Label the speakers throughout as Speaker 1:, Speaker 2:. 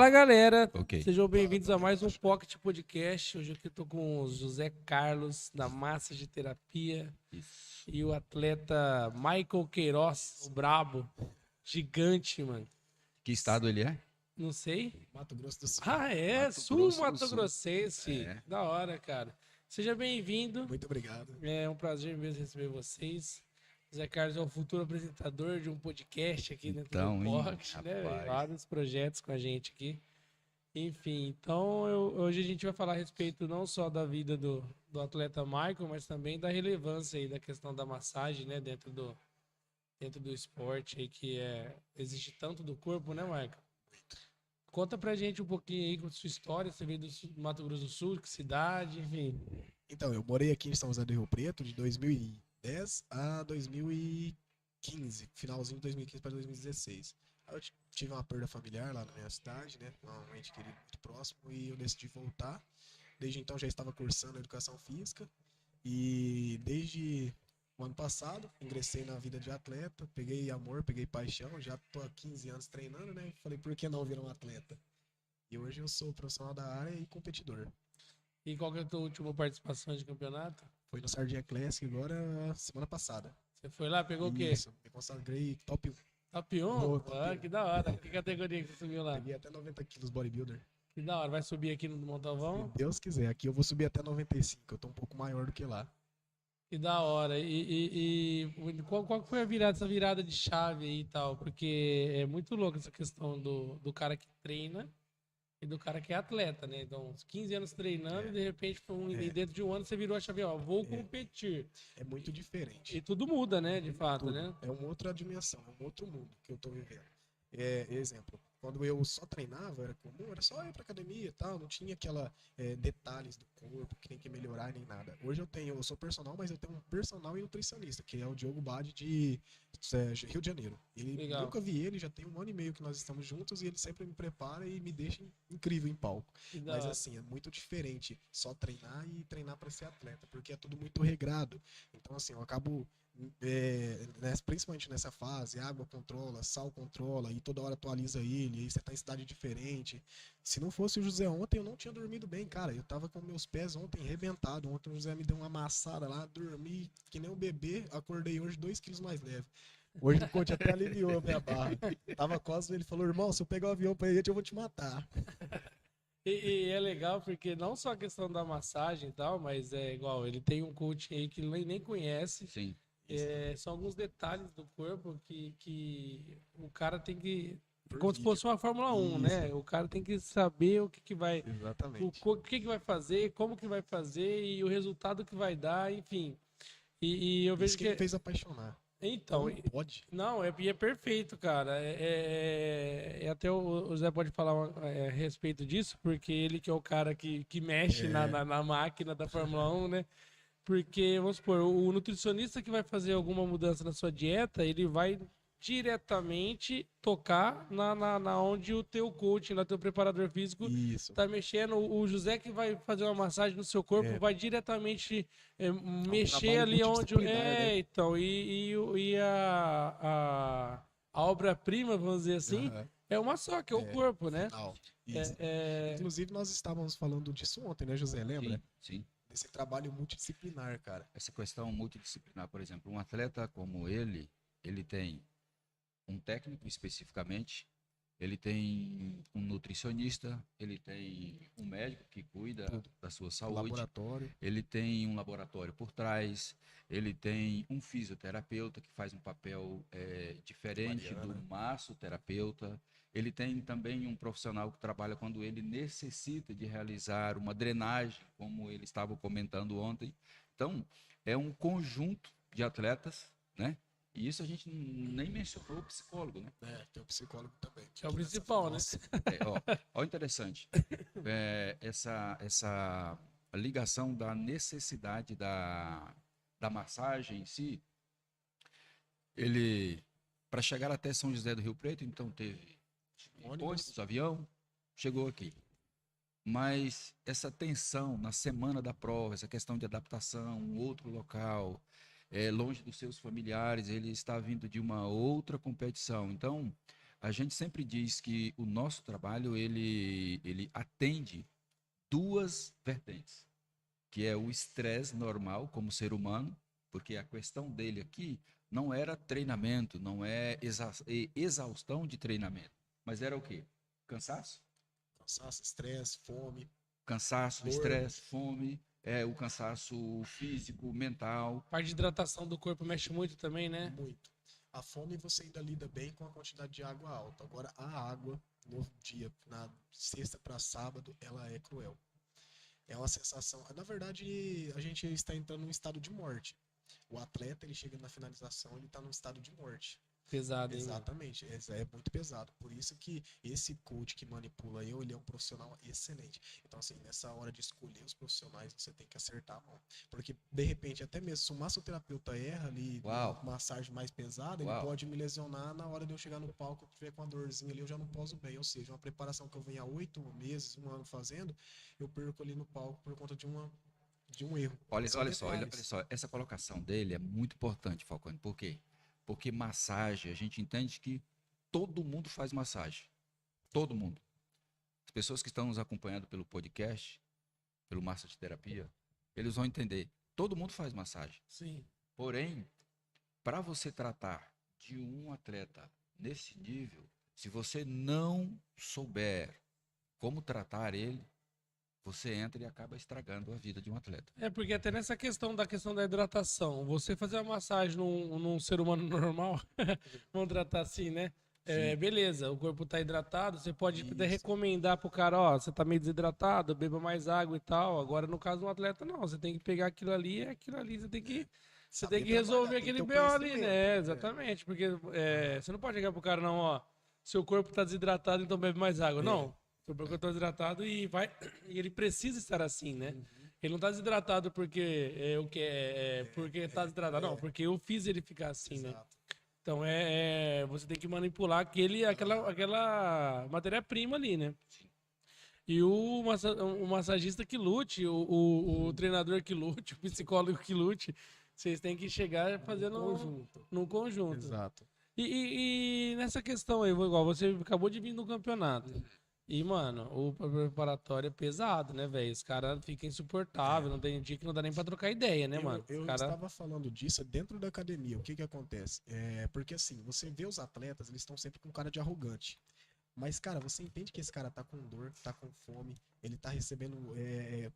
Speaker 1: Fala, galera.
Speaker 2: Ok.
Speaker 1: Sejam bem-vindos a mais um Pocket Podcast. Hoje aqui eu tô com o José Carlos, da Massa de Terapia,
Speaker 2: Isso.
Speaker 1: e o atleta Michael Queiroz, o brabo, gigante, mano.
Speaker 2: Que estado ele é?
Speaker 1: Não sei.
Speaker 3: Mato Grosso do Sul.
Speaker 1: Ah, é?
Speaker 2: Mato
Speaker 1: Sul
Speaker 2: Grosso do
Speaker 1: Mato
Speaker 2: Sul.
Speaker 1: Grossense.
Speaker 2: É.
Speaker 1: Da hora, cara. Seja bem-vindo.
Speaker 3: Muito obrigado.
Speaker 1: É um prazer mesmo receber vocês. José Carlos é o futuro apresentador de um podcast aqui dentro
Speaker 2: Então,
Speaker 1: do
Speaker 2: hein,
Speaker 1: Pocket, né?
Speaker 2: rapaz.
Speaker 1: Vários projetos com a gente aqui. Enfim, então hoje a gente vai falar a respeito não só da vida do atleta Michael, mas também da relevância aí da questão da massagem, né, dentro do esporte aí que exige tanto do corpo, né, Michael? Conta pra gente um pouquinho aí com a sua história, você veio do Mato Grosso do Sul, que cidade, enfim.
Speaker 3: Então, eu morei aqui em São José do Rio Preto de 2010 a 2015, finalzinho de 2015 para 2016. Aí eu tive uma perda familiar lá na minha cidade, né? Um ente querido muito próximo, e eu decidi voltar. Desde então já estava cursando educação física e desde o ano passado ingressei na vida de atleta, peguei amor, peguei paixão, já tô há 15 anos treinando, né? Falei, por que não virar um atleta? E hoje eu sou profissional da área e competidor.
Speaker 1: E qual que é a tua última participação de campeonato?
Speaker 3: Foi no Sardinha Classic agora, semana passada.
Speaker 1: Você foi lá, pegou o quê?
Speaker 3: Isso, me consagrei top 1.
Speaker 1: Top 1?
Speaker 3: Oh, top
Speaker 1: Ah,
Speaker 3: 1.
Speaker 1: que da hora. Que categoria que você subiu lá?
Speaker 3: Peguei até 90 quilos bodybuilder.
Speaker 1: Que da hora. Vai subir aqui no Montalvão?
Speaker 3: Se Deus quiser, aqui eu vou subir até 95, eu tô um pouco maior do que lá.
Speaker 1: Que da hora. E qual que foi essa virada de chave aí e tal? Porque é muito louco essa questão do cara que treina e do cara que é atleta, né? Então, uns 15 anos treinando e de repente, e dentro de um ano você virou a chave, ó, vou competir.
Speaker 3: É muito diferente.
Speaker 1: E tudo muda, né? De fato,
Speaker 3: Tudo.
Speaker 1: né?
Speaker 3: É uma outra dimensão, é um outro mundo que eu tô vivendo. Exemplo, quando eu só treinava, era comum, era só ir pra academia e tal, não tinha aquela detalhes do corpo que tem que melhorar nem nada. Hoje eu sou personal, mas eu tenho um personal e nutricionista, que é o Diogo Bade de Rio de Janeiro.
Speaker 1: Legal.
Speaker 3: Nunca vi ele, já tem 1 ano e meio que nós estamos juntos, e ele sempre me prepara e me deixa incrível em palco.
Speaker 1: Que da
Speaker 3: Mas
Speaker 1: hora.
Speaker 3: assim, é muito diferente só treinar e treinar para ser atleta, porque é tudo muito regrado. Então assim, eu acabo principalmente nessa fase, água controla, sal controla, e toda hora atualiza ele, aí você tá em cidade diferente. Se não fosse o José ontem, eu não tinha dormido bem, cara. Eu tava com meus pés ontem arrebentados. Ontem o José me deu uma amassada lá, dormi que nem um bebê, acordei hoje 2 quilos mais leve. Hoje o coach até aliviou a minha barra. Tava quase, ele falou, irmão, se eu pegar o avião pra ele, eu vou te matar.
Speaker 1: E é legal porque não só a questão da massagem e tal, mas é igual, ele tem um coach aí que ele nem conhece.
Speaker 2: Sim.
Speaker 1: São alguns detalhes do corpo que o cara tem que.
Speaker 3: Por
Speaker 1: Como se
Speaker 3: vídeo.
Speaker 1: fosse uma Fórmula 1,
Speaker 3: Isso.
Speaker 1: né? O cara tem que saber o que vai.
Speaker 3: Exatamente.
Speaker 1: O que vai fazer, como que vai fazer e o resultado que vai dar, enfim. E eu vejo
Speaker 3: Isso que me fez apaixonar.
Speaker 1: Então,
Speaker 3: Como pode?
Speaker 1: não, é perfeito, cara. Até o Zé pode falar a respeito disso, porque ele que é o cara que mexe na máquina da Fórmula 1, né? Porque, vamos supor, o nutricionista que vai fazer alguma mudança na sua dieta, ele vai diretamente tocar na onde o teu coach, lá, teu preparador físico,
Speaker 3: Isso.
Speaker 1: tá mexendo. O José que vai fazer uma massagem no seu corpo vai diretamente mexer
Speaker 3: trabalho
Speaker 1: ali onde.
Speaker 3: multidisciplinar, né?
Speaker 1: Então, e a obra-prima, vamos dizer assim,
Speaker 3: Aham.
Speaker 1: é uma só, que é o corpo, né?
Speaker 3: Final. Isso.
Speaker 1: É,
Speaker 3: Inclusive, nós estávamos falando disso ontem, né, José? Lembra?
Speaker 2: Sim, sim.
Speaker 3: Desse trabalho multidisciplinar, cara.
Speaker 2: Essa questão multidisciplinar, por exemplo, um atleta como ele tem um técnico especificamente, ele tem um nutricionista, ele tem um médico que cuida da sua saúde,
Speaker 3: Laboratório.
Speaker 2: ele tem um laboratório por trás, ele tem um fisioterapeuta que faz um papel diferente do massoterapeuta, ele tem também um profissional que trabalha quando ele necessita de realizar uma drenagem, como ele estava comentando ontem. Então, é um conjunto de atletas, né? E isso a gente nem mencionou o psicólogo, né?
Speaker 3: Tem o psicólogo também.
Speaker 1: que é o principal, né?
Speaker 2: Ó, interessante. Essa ligação da necessidade da massagem em si, ele, para chegar até São José do Rio Preto, então teve ônibus, avião, chegou aqui. Mas essa tensão na semana da prova, essa questão de adaptação, um outro local, longe dos seus familiares, ele está vindo de uma outra competição. Então, A gente sempre diz que o nosso trabalho, ele atende duas vertentes, que é o estresse normal como ser humano, porque a questão dele aqui não era treinamento, não é exaustão de treinamento, mas era o quê? Cansaço?
Speaker 3: Cansaço, estresse, fome,
Speaker 2: Cansaço,
Speaker 3: dor.
Speaker 2: estresse, fome, o cansaço físico, mental.
Speaker 1: A parte de hidratação do corpo mexe muito também, né?
Speaker 3: Muito. A fome você ainda lida bem com a quantidade de água alta. Agora, a água no dia, na sexta para sábado, ela é cruel. É uma sensação. Na verdade, a gente está entrando num estado de morte. O atleta, ele chega na finalização, ele está num estado de morte.
Speaker 1: Pesado, hein?
Speaker 3: Exatamente, é muito pesado. Por isso que esse coach que manipula eu, ele é um profissional excelente. Então, assim, nessa hora de escolher os profissionais, você tem que acertar a mão. Porque, de repente, até mesmo se o massoterapeuta erra ali,
Speaker 2: Uau.
Speaker 3: uma massagem mais pesada,
Speaker 2: Uau.
Speaker 3: ele pode me lesionar na hora de eu chegar no palco, eu tiver com uma dorzinha ali, eu já não poso bem. Ou seja, uma preparação que eu venho há 8 meses, 1 ano fazendo, eu perco ali no palco por conta de um erro.
Speaker 2: Olha
Speaker 3: São
Speaker 2: só, olha
Speaker 3: detalhes.
Speaker 2: só, essa colocação dele é muito importante, Falcone. Por quê? Porque massagem, a gente entende que todo mundo faz massagem. Todo mundo. As pessoas que estão nos acompanhando pelo podcast, pelo Massa de Terapia, eles vão entender. Todo mundo faz massagem.
Speaker 1: Sim.
Speaker 2: Porém, para você tratar de um atleta nesse nível, se você não souber como tratar ele, você entra e acaba estragando a vida de um atleta.
Speaker 1: É, porque até nessa questão da hidratação, você fazer uma massagem num ser humano normal, vamos tratar assim, né? É,
Speaker 2: Sim.
Speaker 1: beleza, o corpo tá hidratado, você pode até
Speaker 3: Isso.
Speaker 1: recomendar pro cara, ó, você tá meio desidratado, beba mais água e tal. Agora, no caso de um atleta, não, você tem que pegar aquilo ali, você tem que, você
Speaker 3: Saber
Speaker 1: tem que resolver
Speaker 3: trabalhar, tem
Speaker 1: aquele
Speaker 3: que ter o
Speaker 1: BO ali,
Speaker 3: conhecimento,
Speaker 1: né? Exatamente, porque você não pode chegar pro cara, não, ó, seu corpo tá desidratado, então bebe mais água. Não, seu corpo tá desidratado e vai, e ele precisa estar assim, né? Ele não tá desidratado porque porque tá desidratado, não, porque eu fiz ele ficar assim, né?
Speaker 3: Exato.
Speaker 1: Então você tem que manipular aquela matéria-prima ali, né? E o massagista que lute, o treinador que lute, o psicólogo que lute, vocês têm que chegar fazendo
Speaker 3: Conjunto.
Speaker 1: num conjunto.
Speaker 3: Exato.
Speaker 1: E nessa questão aí, igual você acabou de vir no campeonato. E, mano, o preparatório é pesado, né, velho? Os caras ficam insuportáveis, não tem dia que não dá nem pra trocar ideia, né, mano?
Speaker 3: Eu
Speaker 1: Os cara...
Speaker 3: estava falando disso dentro da academia. O que que acontece? Porque assim, você vê os atletas, eles estão sempre com cara de arrogante. Mas, cara, você entende que esse cara tá com dor, tá com fome, ele tá recebendo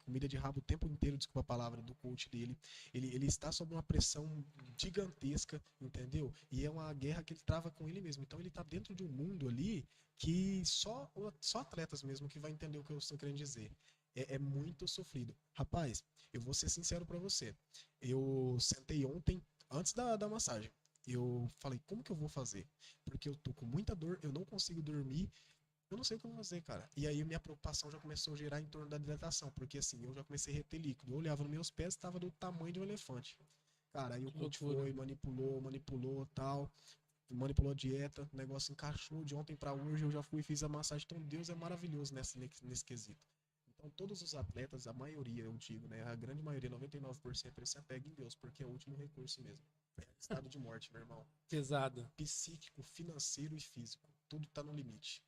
Speaker 3: comida de rabo o tempo inteiro, desculpa a palavra, do coach dele. Ele está sob uma pressão gigantesca, entendeu? E é uma guerra que ele trava com ele mesmo. Então ele tá dentro de um mundo ali que só atletas mesmo que vai entender o que eu estou querendo dizer. É muito sofrido. Rapaz, eu vou ser sincero pra você. Eu sentei ontem, antes da massagem. Eu falei, como que eu vou fazer? Porque eu tô com muita dor, eu não consigo dormir, eu não sei o que eu vou fazer, cara. E aí minha preocupação já começou a girar em torno da hidratação, porque assim, eu já comecei a reter líquido. Eu olhava nos meus pés, estava do tamanho de um elefante. Cara, aí o coach foi, manipulou, tal, manipulou a dieta, o negócio encaixou de ontem pra hoje, eu já fui e fiz a massagem. Então Deus é maravilhoso nesse quesito. Então todos os atletas, a maioria, eu digo, né, a grande maioria, 99%, eles se apegam em Deus, porque é o último recurso mesmo. É estado de morte, meu irmão.
Speaker 1: Pesado.
Speaker 3: Psíquico, financeiro e físico. Tudo tá no limite.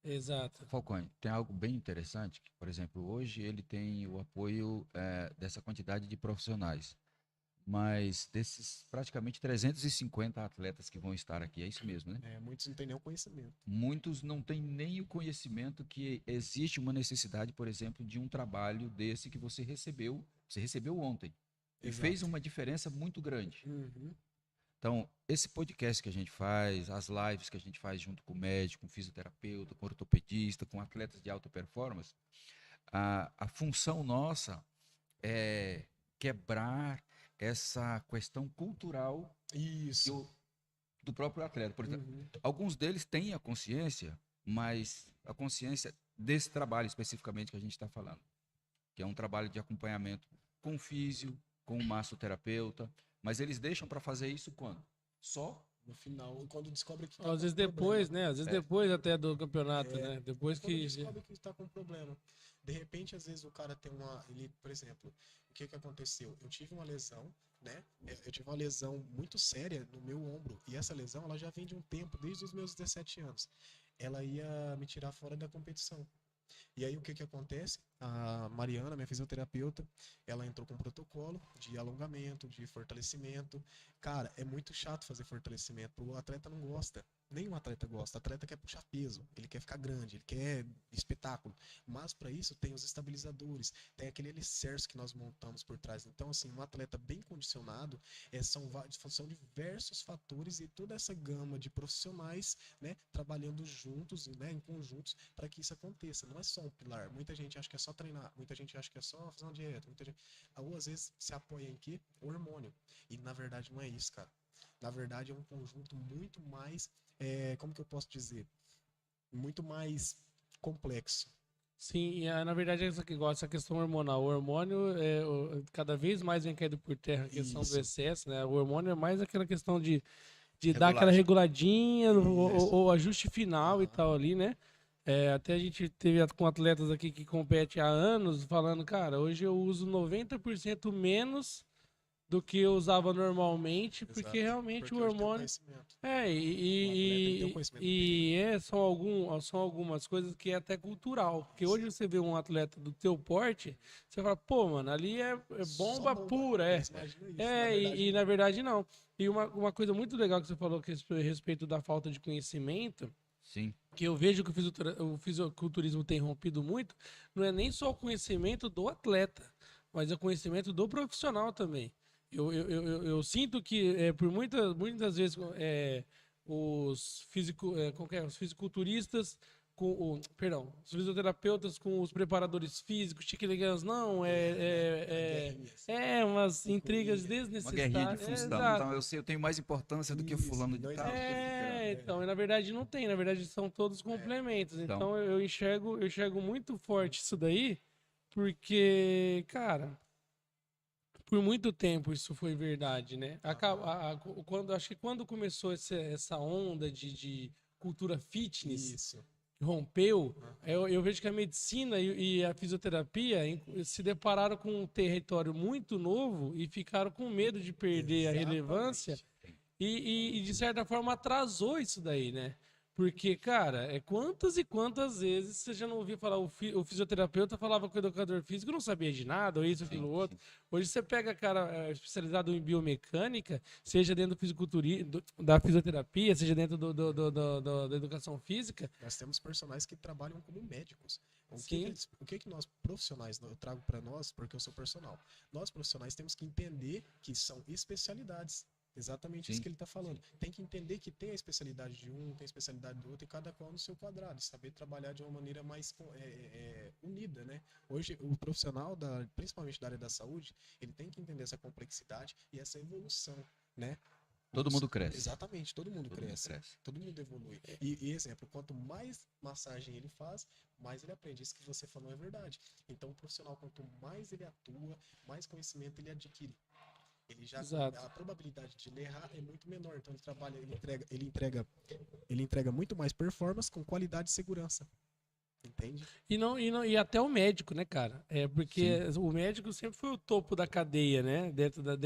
Speaker 1: Exato.
Speaker 2: Falcone, tem algo bem interessante, que, por exemplo, hoje ele tem o apoio dessa quantidade de profissionais, mas desses praticamente 350 atletas que vão estar aqui, é isso mesmo, né?
Speaker 3: Muitos não têm nenhum conhecimento.
Speaker 2: Muitos não têm nem o conhecimento que existe uma necessidade, por exemplo, de um trabalho desse que você recebeu ontem, e
Speaker 3: Exato.
Speaker 2: fez uma diferença muito grande.
Speaker 3: Uhum.
Speaker 2: Então, esse podcast que a gente faz, as lives que a gente faz junto com o médico, com o fisioterapeuta, com o ortopedista, com atletas de alta performance, a função nossa é quebrar essa questão cultural
Speaker 3: Isso.
Speaker 2: do próprio atleta. Por exemplo,
Speaker 3: Uhum.
Speaker 2: alguns deles têm a consciência, mas a consciência desse trabalho especificamente que a gente está falando, que é um trabalho de acompanhamento com o físio, com o massoterapeuta, mas eles deixam para fazer isso quando? Só
Speaker 3: No final, quando descobre que tá
Speaker 1: Às
Speaker 3: com
Speaker 1: vezes
Speaker 3: problema.
Speaker 1: depois, né? Às vezes depois até do campeonato, né? Depois
Speaker 3: Quando
Speaker 1: que...
Speaker 3: descobre que está com problema. De repente, às vezes o cara tem por exemplo, o que que aconteceu? Eu tive uma lesão, né? Eu tive uma lesão muito séria no meu ombro, e essa lesão ela já vem de um tempo, desde os meus 17 anos. Ela ia me tirar fora da competição. E aí o que que acontece? A Mariana, minha fisioterapeuta, ela entrou com um protocolo de alongamento, de fortalecimento. Cara, é muito chato fazer fortalecimento. O atleta não gosta. Nenhum atleta gosta. O atleta quer puxar peso, ele quer ficar grande, ele quer espetáculo. Mas para isso tem os estabilizadores, tem aquele alicerce que nós montamos por trás. Então, assim, um atleta bem condicionado são diversos fatores e toda essa gama de profissionais, né, trabalhando juntos, né, em conjuntos para que isso aconteça. Não é só um pilar. Muita gente acha que é só treinar, muita gente acha que é só fazer uma dieta, ou às vezes se apoia em quê? O hormônio. E na verdade não é isso, cara. Na verdade é um conjunto muito mais, como que eu posso dizer? Muito mais complexo.
Speaker 1: Sim, e, na verdade é essa que gosta, essa questão hormonal. O hormônio cada vez mais vem caindo por terra a questão do
Speaker 3: Isso.
Speaker 1: excesso, né? O hormônio é mais aquela questão de dar aquela
Speaker 2: Regulagem.
Speaker 1: reguladinha,
Speaker 3: Isso.
Speaker 1: o ajuste final e
Speaker 3: Aham.
Speaker 1: tal ali, né? Até a gente teve com atletas aqui que competem há anos falando, cara, hoje eu uso 90% menos do que eu usava normalmente, porque
Speaker 3: Exato.
Speaker 1: realmente o
Speaker 3: Porque hoje tem um
Speaker 1: hormônio.
Speaker 3: conhecimento.
Speaker 1: É,
Speaker 3: O atleta ele tem um conhecimento muito grande.
Speaker 1: são algumas coisas que é até cultural. Porque
Speaker 3: Isso.
Speaker 1: hoje você vê um atleta do teu porte, você fala, pô, mano, ali é
Speaker 3: Só
Speaker 1: bomba
Speaker 3: bomba.
Speaker 1: pura,
Speaker 3: Eles imaginam isso. Na
Speaker 1: É,
Speaker 3: verdade,
Speaker 1: na verdade não. E uma coisa muito legal que você falou que a respeito da falta de conhecimento,
Speaker 2: Sim.
Speaker 1: que eu vejo que o fisiculturismo tem rompido muito, não é nem só o conhecimento do atleta, mas é o conhecimento do profissional também. Eu sinto que por muitas vezes os fisiculturistas perdão, os fisioterapeutas com os preparadores físicos, chiquiligans, não,
Speaker 3: guerrinhas.
Speaker 1: umas intrigas
Speaker 3: Picuinha.
Speaker 2: Uma guerrinha de
Speaker 1: desnecessárias.
Speaker 2: função. Então, eu sei, eu tenho mais importância do que o
Speaker 3: Isso.
Speaker 2: fulano de
Speaker 3: Não
Speaker 2: tal.
Speaker 3: existe isso.
Speaker 1: Então, e na verdade não tem, na verdade são todos complementos.
Speaker 2: Então,
Speaker 1: Então eu enxergo muito forte isso daí, porque, cara, por muito tempo isso foi verdade, né? Acho que quando começou essa onda de cultura fitness,
Speaker 3: Isso.
Speaker 1: rompeu, eu vejo que a medicina e a fisioterapia se depararam com um território muito novo e ficaram com medo de perder a relevância
Speaker 3: Exatamente.
Speaker 1: de certa forma atrasou isso daí, né? Porque, cara, quantas e quantas vezes você já não ouviu falar, o fisioterapeuta falava com o educador físico, não sabia de nada, ou isso,
Speaker 2: sim,
Speaker 1: aquilo, outro.
Speaker 2: sim.
Speaker 1: Hoje você pega cara especializado em biomecânica, seja dentro do da fisioterapia, seja dentro da educação física,
Speaker 3: Nós temos personagens que trabalham como médicos.
Speaker 1: sim,
Speaker 3: O que que nós profissionais, eu trago para nós, porque eu sou personal. Nós profissionais temos que entender que são especialidades. Exatamente isso
Speaker 2: Sim.
Speaker 3: que ele está falando. Tem que entender que tem a especialidade de um, tem a especialidade do outro, e cada qual no seu quadrado. E saber trabalhar de uma maneira mais unida, né? Hoje, o profissional, principalmente da área da saúde, ele tem que entender essa complexidade e essa evolução, né?
Speaker 2: Todo mundo cresce.
Speaker 3: Exatamente, todo mundo
Speaker 2: Todo mundo
Speaker 3: cresce.
Speaker 2: cresce.
Speaker 3: Todo mundo evolui. E exemplo, quanto mais massagem ele faz, mais ele aprende. Isso que você falou é verdade. Então, o profissional, quanto mais ele atua, mais conhecimento ele adquire.
Speaker 1: exato.
Speaker 3: A probabilidade de ele errar é muito menor. Então, ele entrega muito mais performance com qualidade e segurança. Entende?
Speaker 1: E até o médico, né, cara? Porque o médico sempre foi o topo da cadeia, né?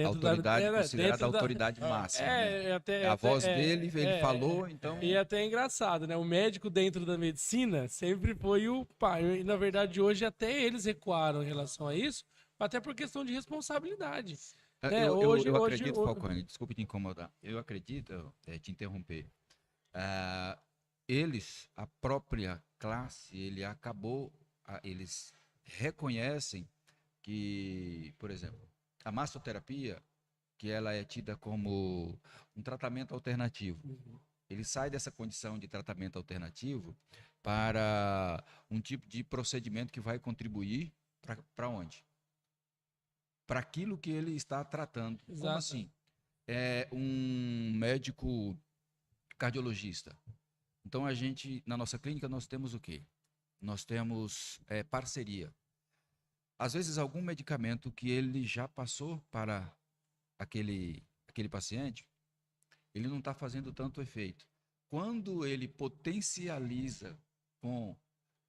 Speaker 2: Autoridade, considerada
Speaker 1: dentro
Speaker 2: a autoridade máxima, né? É a voz dele, ele falou, então.
Speaker 1: E até é engraçado, né? O médico dentro da medicina sempre foi o pai. E, na verdade, hoje até eles recuaram em relação a isso, até por questão de responsabilidade. Né?
Speaker 2: Eu acredito, Falcone, desculpe te incomodar. Eu acredito, te interromper. Ah, a própria classe, eles reconhecem que, por exemplo, a massoterapia, que ela é tida como um tratamento alternativo. Ele sai dessa condição de tratamento alternativo para um tipo de procedimento que vai contribuir para onde? Para aquilo que ele está tratando.
Speaker 1: Exato.
Speaker 2: Como assim? É um médico cardiologista. Então, na nossa clínica, nós temos o quê? Nós temos parceria. Às vezes, algum medicamento que ele já passou para aquele paciente, ele não está fazendo tanto efeito. Quando ele potencializa com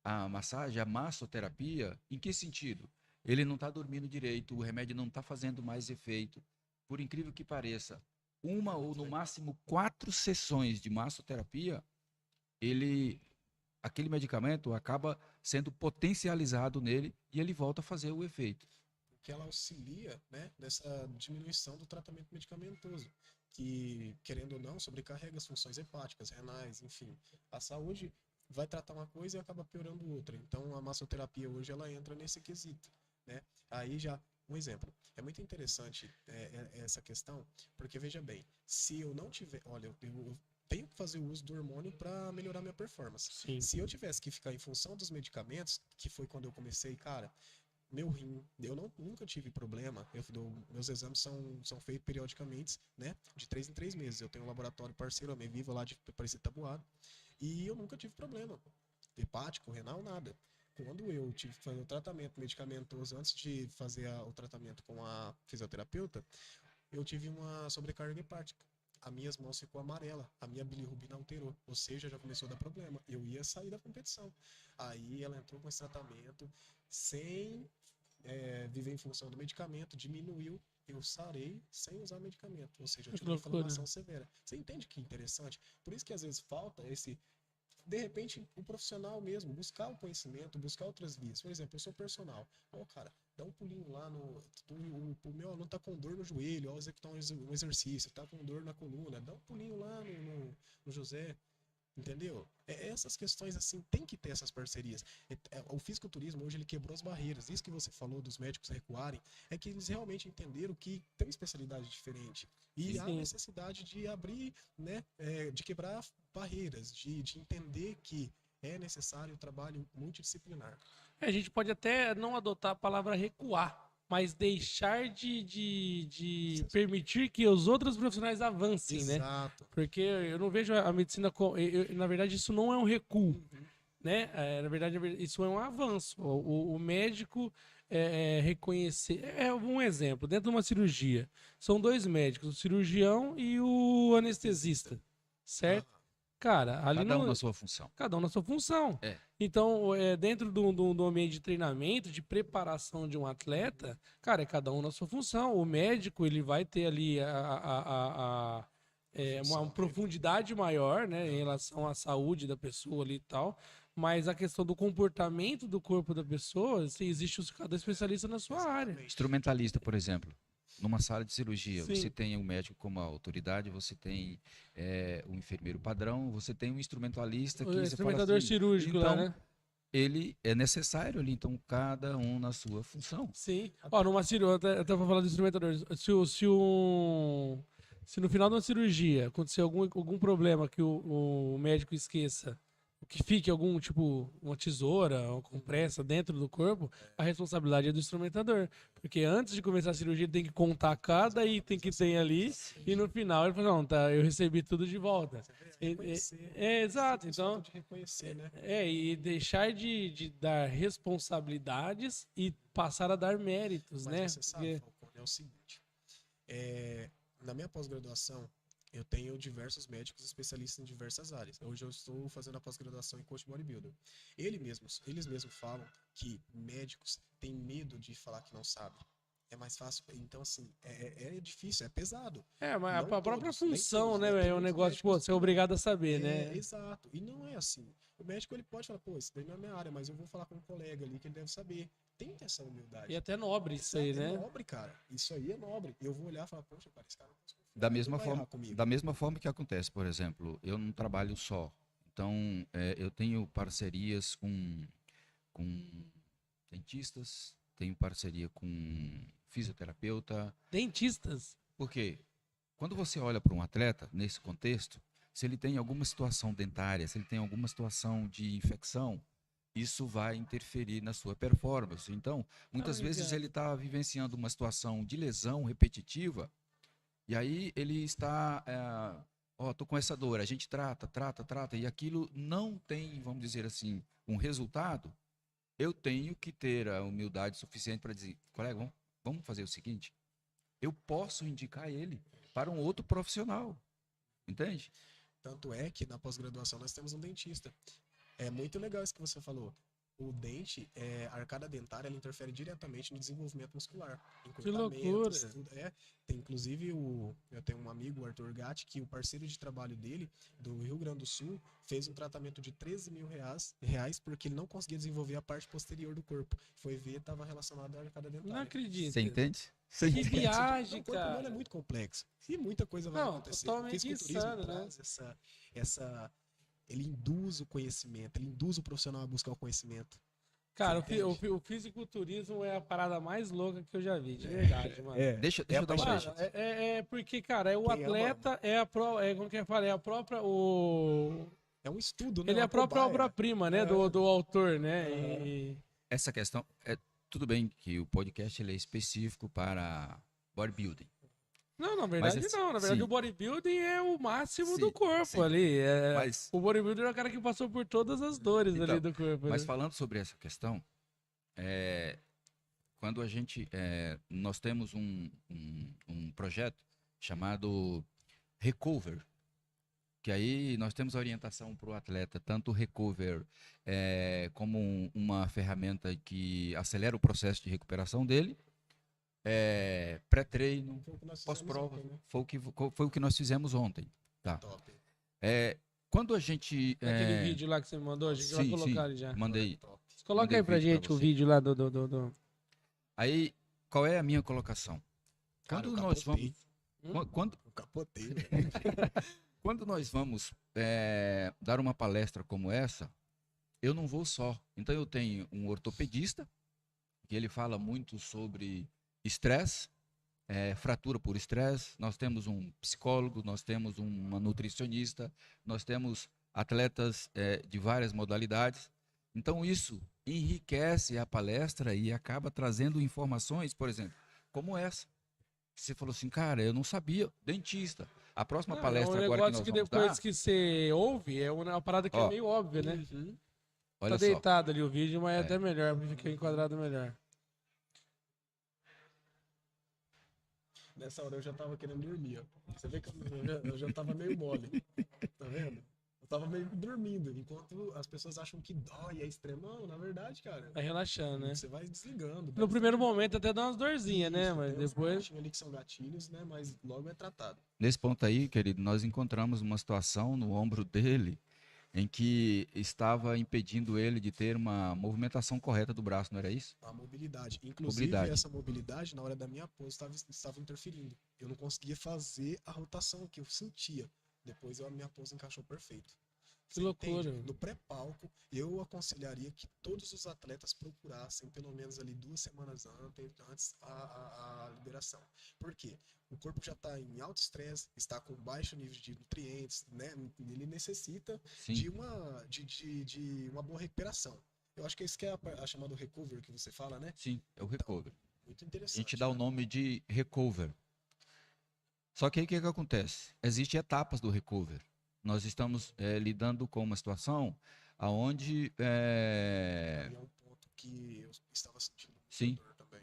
Speaker 2: a massagem, a massoterapia, em que sentido? Ele não está dormindo direito, o remédio não está fazendo mais efeito. Por incrível que pareça, uma ou no máximo 4 sessões de massoterapia, aquele medicamento acaba sendo potencializado nele e ele volta a fazer o efeito.
Speaker 3: Que ela auxilia, né, nessa diminuição do tratamento medicamentoso, que, querendo ou não, sobrecarrega as funções hepáticas, renais, enfim. A saúde vai tratar uma coisa e acaba piorando outra. Então, a massoterapia hoje, ela entra nesse quesito, né? Aí já, um exemplo. É muito interessante essa questão, porque, veja bem, se eu não tiver... Olha, eu tenho que fazer o uso do hormônio para melhorar minha performance.
Speaker 1: Sim.
Speaker 3: Se eu tivesse que ficar em função dos medicamentos, que foi quando eu comecei, cara, meu rim, eu nunca tive problema. Meus exames são feitos periodicamente, né? De 3 em 3 meses. Eu tenho um laboratório parceiro, a Viva lá de Aparecida Taboado. E eu nunca tive problema. Hepático, renal, nada. Quando eu tive que fazer o tratamento medicamentoso, antes de fazer o tratamento com a fisioterapeuta, eu tive uma sobrecarga hepática. As minhas mãos ficou amarela, a minha bilirrubina alterou, ou seja, já começou a dar problema. Eu ia sair da competição. Aí ela entrou com esse tratamento sem viver em função do medicamento, diminuiu, eu sarei sem usar medicamento, ou seja, eu
Speaker 1: Que
Speaker 3: tive uma
Speaker 1: loucura.
Speaker 3: inflamação severa. Você entende que interessante? Por isso que às vezes falta esse, de repente, o profissional mesmo, buscar o conhecimento, buscar outras vias. Por exemplo, eu sou personal. Ó, cara, dá um pulinho lá o meu aluno tá com dor no joelho, ó, executar um exercício, tá com dor na coluna, dá um pulinho lá no José. Entendeu? Essas questões, assim, tem que ter essas parcerias. O fisiculturismo, hoje, ele quebrou as barreiras. Isso que você falou dos médicos recuarem, é que eles realmente entenderam que tem uma especialidade diferente. E há
Speaker 1: Sim.
Speaker 3: necessidade de abrir, né, de quebrar barreiras, de entender que é necessário o trabalho multidisciplinar.
Speaker 1: A gente pode até não adotar a palavra recuar, mas deixar de permitir que os outros profissionais avancem, né?
Speaker 3: Exato.
Speaker 1: Porque eu não vejo a medicina como. Na verdade, isso não é um recuo, né? Na verdade, isso é um avanço. O médico reconhecer. É um exemplo. Dentro de uma cirurgia, são 2 médicos, o cirurgião e o anestesista, certo?
Speaker 3: Ah,
Speaker 1: Cara, ali
Speaker 2: Cada um
Speaker 1: não.
Speaker 2: na sua função.
Speaker 1: Cada um na sua função.
Speaker 2: É.
Speaker 1: Então, dentro do ambiente de treinamento, de preparação de um atleta, cara, é cada um na sua função. O médico, ele vai ter ali uma profundidade maior, né, em relação à saúde da pessoa ali e tal, mas a questão do comportamento do corpo da pessoa, assim, existe cada especialista na sua área.
Speaker 3: exatamente.
Speaker 2: Instrumentalista, por exemplo. Numa sala de cirurgia,
Speaker 1: Sim.
Speaker 2: você tem o médico como autoridade, você tem o enfermeiro padrão, você tem um instrumentalista que
Speaker 1: O
Speaker 2: você fala
Speaker 1: instrumentador
Speaker 2: assim,
Speaker 1: cirúrgico lá,
Speaker 2: então,
Speaker 1: né?
Speaker 2: ele é necessário ali, então cada um na sua função.
Speaker 1: Sim. Ó, numa cirurgia, até pra falar do instrumentador, se no final de uma cirurgia acontecer algum problema que o médico esqueça, que fique algum, tipo, uma tesoura, uma compressa dentro do corpo, a responsabilidade é do instrumentador. Porque antes de começar a cirurgia, ele tem que contar cada item que tem ali, e no final ele fala, não, tá, eu recebi tudo de volta.
Speaker 3: Reconhecer.
Speaker 1: Exato,
Speaker 3: Esse
Speaker 1: então...
Speaker 3: fato de reconhecer, né?
Speaker 1: E deixar de dar responsabilidades e passar a dar méritos,
Speaker 3: Mas
Speaker 1: né?
Speaker 3: você sabe, Falcone, é o seguinte. Na minha pós-graduação, eu tenho diversos médicos especialistas em diversas áreas. Hoje eu estou fazendo a pós-graduação em coach bodybuilder. Eles mesmos falam que médicos têm medo de falar que não sabem. É mais fácil. Então, assim, é difícil, é pesado.
Speaker 1: Mas
Speaker 3: Não
Speaker 1: a própria
Speaker 3: todos, nem
Speaker 1: função,
Speaker 3: todos,
Speaker 1: né?
Speaker 3: Tem
Speaker 1: É um
Speaker 3: muitos
Speaker 1: negócio, tipo,
Speaker 3: médicos
Speaker 1: você é
Speaker 3: que
Speaker 1: obrigado a saber, né?
Speaker 3: exato. E não é assim. O médico, ele pode falar, pô, isso daí não é minha área, mas eu vou falar com um colega ali que ele deve saber. Tem essa humildade.
Speaker 1: E até nobre isso aí,
Speaker 3: É
Speaker 1: né?
Speaker 3: nobre, cara. Isso aí é nobre. Eu vou olhar e falar, poxa, cara, esse cara não consigo
Speaker 2: Da
Speaker 3: confiar, ele
Speaker 2: mesma
Speaker 3: não vai
Speaker 2: forma,
Speaker 3: errar comigo.
Speaker 2: da mesma forma que acontece, por exemplo, eu não trabalho só. Então, eu tenho parcerias com dentistas, tenho parceria com fisioterapeuta.
Speaker 1: Dentistas.
Speaker 2: Por quê? Quando você olha para um atleta, nesse contexto, se ele tem alguma situação dentária, se ele tem alguma situação de infecção, isso vai interferir na sua performance. Então, muitas vezes ele está vivenciando uma situação de lesão repetitiva, e aí ele está, tô com essa dor, a gente trata, e aquilo não tem, vamos dizer assim, um resultado. Eu tenho que ter a humildade suficiente para dizer, colega, vamos fazer o seguinte, eu posso indicar ele para um outro profissional, entende?
Speaker 3: Tanto é que na pós-graduação nós temos um dentista. É muito legal isso que você falou. o dente, a arcada dentária, ela interfere diretamente no desenvolvimento muscular.
Speaker 1: Que loucura.
Speaker 3: Tudo, tem inclusive eu tenho um amigo, o Arthur Gatti, que o parceiro de trabalho dele, do Rio Grande do Sul, fez um tratamento de 13 mil reais porque ele não conseguia desenvolver a parte posterior do corpo. Foi ver, estava relacionado à arcada dentária.
Speaker 1: Não acredito.
Speaker 2: Você entende?
Speaker 1: Que viagem,
Speaker 3: O corpo humano é
Speaker 1: cara.
Speaker 3: muito complexo. E muita coisa vai acontecer. O
Speaker 1: Totalmente
Speaker 3: fisiculturismo
Speaker 1: insano, né?
Speaker 3: traz ele induz o conhecimento, ele induz o profissional a buscar o conhecimento.
Speaker 1: Cara,
Speaker 3: Você
Speaker 1: o fisiculturismo é a parada mais louca que eu já vi, de verdade, mano.
Speaker 2: Deixa eu dar um
Speaker 3: paixão.
Speaker 2: break.
Speaker 1: Mano, porque, cara, o
Speaker 3: Quem ama,
Speaker 1: atleta como que eu falei, a própria,
Speaker 3: É um estudo, né?
Speaker 1: ele é a
Speaker 3: Uma
Speaker 1: própria
Speaker 3: cobaia.
Speaker 1: obra-prima, né, do autor, né?
Speaker 2: Essa questão, tudo bem que o podcast ele é específico para bodybuilding.
Speaker 1: Não, na verdade
Speaker 2: Mas,
Speaker 1: não. Na verdade,
Speaker 2: sim.
Speaker 1: o bodybuilding é o máximo
Speaker 2: Sim,
Speaker 1: do corpo
Speaker 2: sim.
Speaker 1: ali.
Speaker 2: Mas,
Speaker 1: O bodybuilder é o cara que passou por todas as dores
Speaker 2: Então,
Speaker 1: ali do corpo.
Speaker 2: mas
Speaker 1: né?
Speaker 2: falando sobre essa questão, quando a gente, nós temos um projeto chamado Recover, que aí nós temos a orientação para o atleta, tanto o Recover como uma ferramenta que acelera o processo de recuperação dele, pré-treino,
Speaker 3: Foi o que nós fizemos
Speaker 2: pós-prova,
Speaker 3: ontem, né?
Speaker 2: foi o que nós fizemos ontem. Tá.
Speaker 3: Top.
Speaker 2: Quando a gente...
Speaker 1: Aquele vídeo lá que você me mandou, a gente vai
Speaker 2: sim,
Speaker 1: colocar
Speaker 2: sim,
Speaker 1: ali já.
Speaker 2: mandei.
Speaker 3: Top.
Speaker 1: Coloca
Speaker 2: mandei
Speaker 1: aí pra
Speaker 2: vídeo pra
Speaker 1: gente o
Speaker 2: você.
Speaker 1: vídeo lá do...
Speaker 2: Aí, qual é a minha colocação?
Speaker 3: Cara,
Speaker 2: Quando
Speaker 3: eu
Speaker 2: nós
Speaker 3: capotei.
Speaker 2: vamos... Quando,
Speaker 3: Eu capotei, velho.
Speaker 2: quando nós vamos dar uma palestra como essa, eu não vou só. Então eu tenho um ortopedista, que ele fala muito sobre estresse, fratura por estresse. Nós temos um psicólogo, nós temos uma nutricionista, nós temos atletas de várias modalidades. Então isso enriquece a palestra e acaba trazendo informações, por exemplo, como essa. Você falou assim, cara, eu não sabia, dentista. A próxima palestra
Speaker 1: é um
Speaker 2: agora que
Speaker 1: negócio
Speaker 2: nós
Speaker 1: que
Speaker 2: vamos
Speaker 1: depois
Speaker 2: dar,
Speaker 1: que você ouve, é uma parada que é
Speaker 2: Ó.
Speaker 1: meio óbvia, né?
Speaker 2: olha
Speaker 1: Tá
Speaker 2: só.
Speaker 1: deitado ali o vídeo, mas é até melhor, porque fica enquadrado melhor.
Speaker 3: Nessa hora eu já tava querendo dormir, ó. Você vê que eu já tava meio mole. Tá vendo? Eu tava meio que dormindo, enquanto as pessoas acham que dói, é extremão. Na verdade, cara,
Speaker 1: Vai relaxando, né?
Speaker 3: você vai desligando.
Speaker 1: No primeiro momento até dá umas dorzinhas, né?
Speaker 3: Isso,
Speaker 1: Mas
Speaker 3: tem uns
Speaker 1: depois...
Speaker 3: gatilhos ali que são gatilhos, né? Mas logo é tratado.
Speaker 2: Nesse ponto aí, querido, nós encontramos uma situação no ombro dele em que estava impedindo ele de ter uma movimentação correta do braço, não era isso?
Speaker 3: A mobilidade. Inclusive,
Speaker 2: Mobilidade.
Speaker 3: essa mobilidade, na hora da minha pose, estava interferindo. Eu não conseguia fazer a rotação que eu sentia. Depois a minha pose encaixou perfeito.
Speaker 1: Que
Speaker 3: Você
Speaker 1: loucura.
Speaker 3: entende? No pré-palco, eu aconselharia que todos os atletas procurassem pelo menos ali 2 semanas antes a liberação. Por quê? O corpo já está em alto estresse, está com baixo nível de nutrientes, né? Ele necessita
Speaker 2: Sim.
Speaker 3: de uma boa recuperação. Eu acho que isso que é a chamada recovery que você fala, né?
Speaker 2: Sim, é o recover.
Speaker 3: Muito
Speaker 2: A
Speaker 3: interessante.
Speaker 2: gente dá o
Speaker 3: né?
Speaker 2: nome de recover. Só que aí o que acontece? Existem etapas do recover. Nós estamos lidando com uma situação onde...
Speaker 3: E é um ponto que eu estava sentindo muita
Speaker 2: Sim.
Speaker 3: dor também.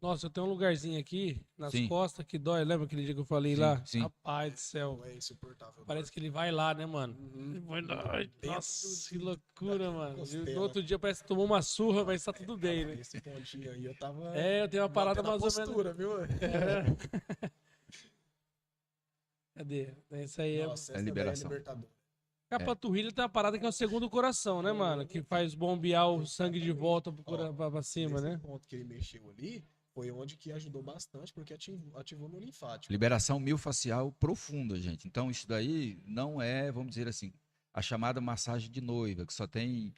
Speaker 1: Nossa, eu tenho um lugarzinho aqui, nas
Speaker 2: Sim.
Speaker 1: costas, que dói. Lembra aquele dia que eu falei
Speaker 2: Sim,
Speaker 1: lá?
Speaker 2: sim.
Speaker 1: Rapaz do céu.
Speaker 3: Não é insuportável.
Speaker 1: Parece que ele vai lá, né, mano? Ele vai lá.
Speaker 3: Dentro
Speaker 1: Nossa, que
Speaker 3: do-
Speaker 1: loucura,
Speaker 3: da
Speaker 1: mano.
Speaker 3: costela.
Speaker 1: No outro dia parece que tomou uma surra, mas tá tudo bem, né?
Speaker 3: Esse pontinho aí eu tava.
Speaker 1: Eu tenho uma parada
Speaker 3: mantendo a
Speaker 1: mais ou menos.
Speaker 3: postura, viu?
Speaker 1: Cadê? Essa aí é.
Speaker 3: Nossa,
Speaker 2: É
Speaker 3: essa
Speaker 2: liberação.
Speaker 3: daí é libertador.
Speaker 1: A panturrilha tem uma parada que é o segundo coração, né, mano? Que faz bombear o sangue de volta pra cima,
Speaker 3: Nesse
Speaker 1: né?
Speaker 3: ponto que ele mexeu ali, foi onde que ajudou bastante, porque ativou meu linfático.
Speaker 2: Liberação miofascial profunda, gente. Então, isso daí não é, vamos dizer assim, a chamada massagem de noiva, que só tem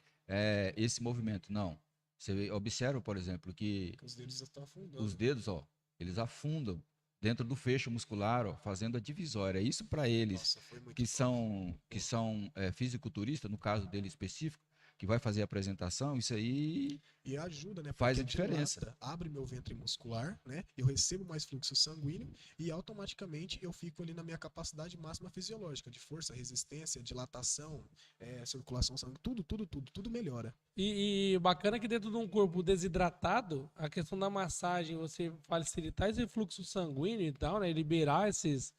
Speaker 2: esse movimento. Não. Você observa, por exemplo, que
Speaker 3: Porque os dedos estão afundando.
Speaker 2: os dedos, ó, eles afundam dentro do feixe muscular, ó, fazendo a divisória. Isso para eles
Speaker 3: Nossa, foi muito
Speaker 2: que
Speaker 3: top.
Speaker 2: são fisiculturistas, no caso dele específico, que vai fazer a apresentação, isso aí
Speaker 3: E ajuda, né?
Speaker 2: Faz
Speaker 3: Porque
Speaker 2: a diferença.
Speaker 3: dilata, abre meu ventre muscular, né? Eu recebo mais fluxo sanguíneo e automaticamente eu fico ali na minha capacidade máxima fisiológica de força, resistência, dilatação, circulação sanguínea, tudo melhora.
Speaker 1: E bacana que dentro de um corpo desidratado, a questão da massagem, você facilitar esse fluxo sanguíneo e tal, né? Liberar esses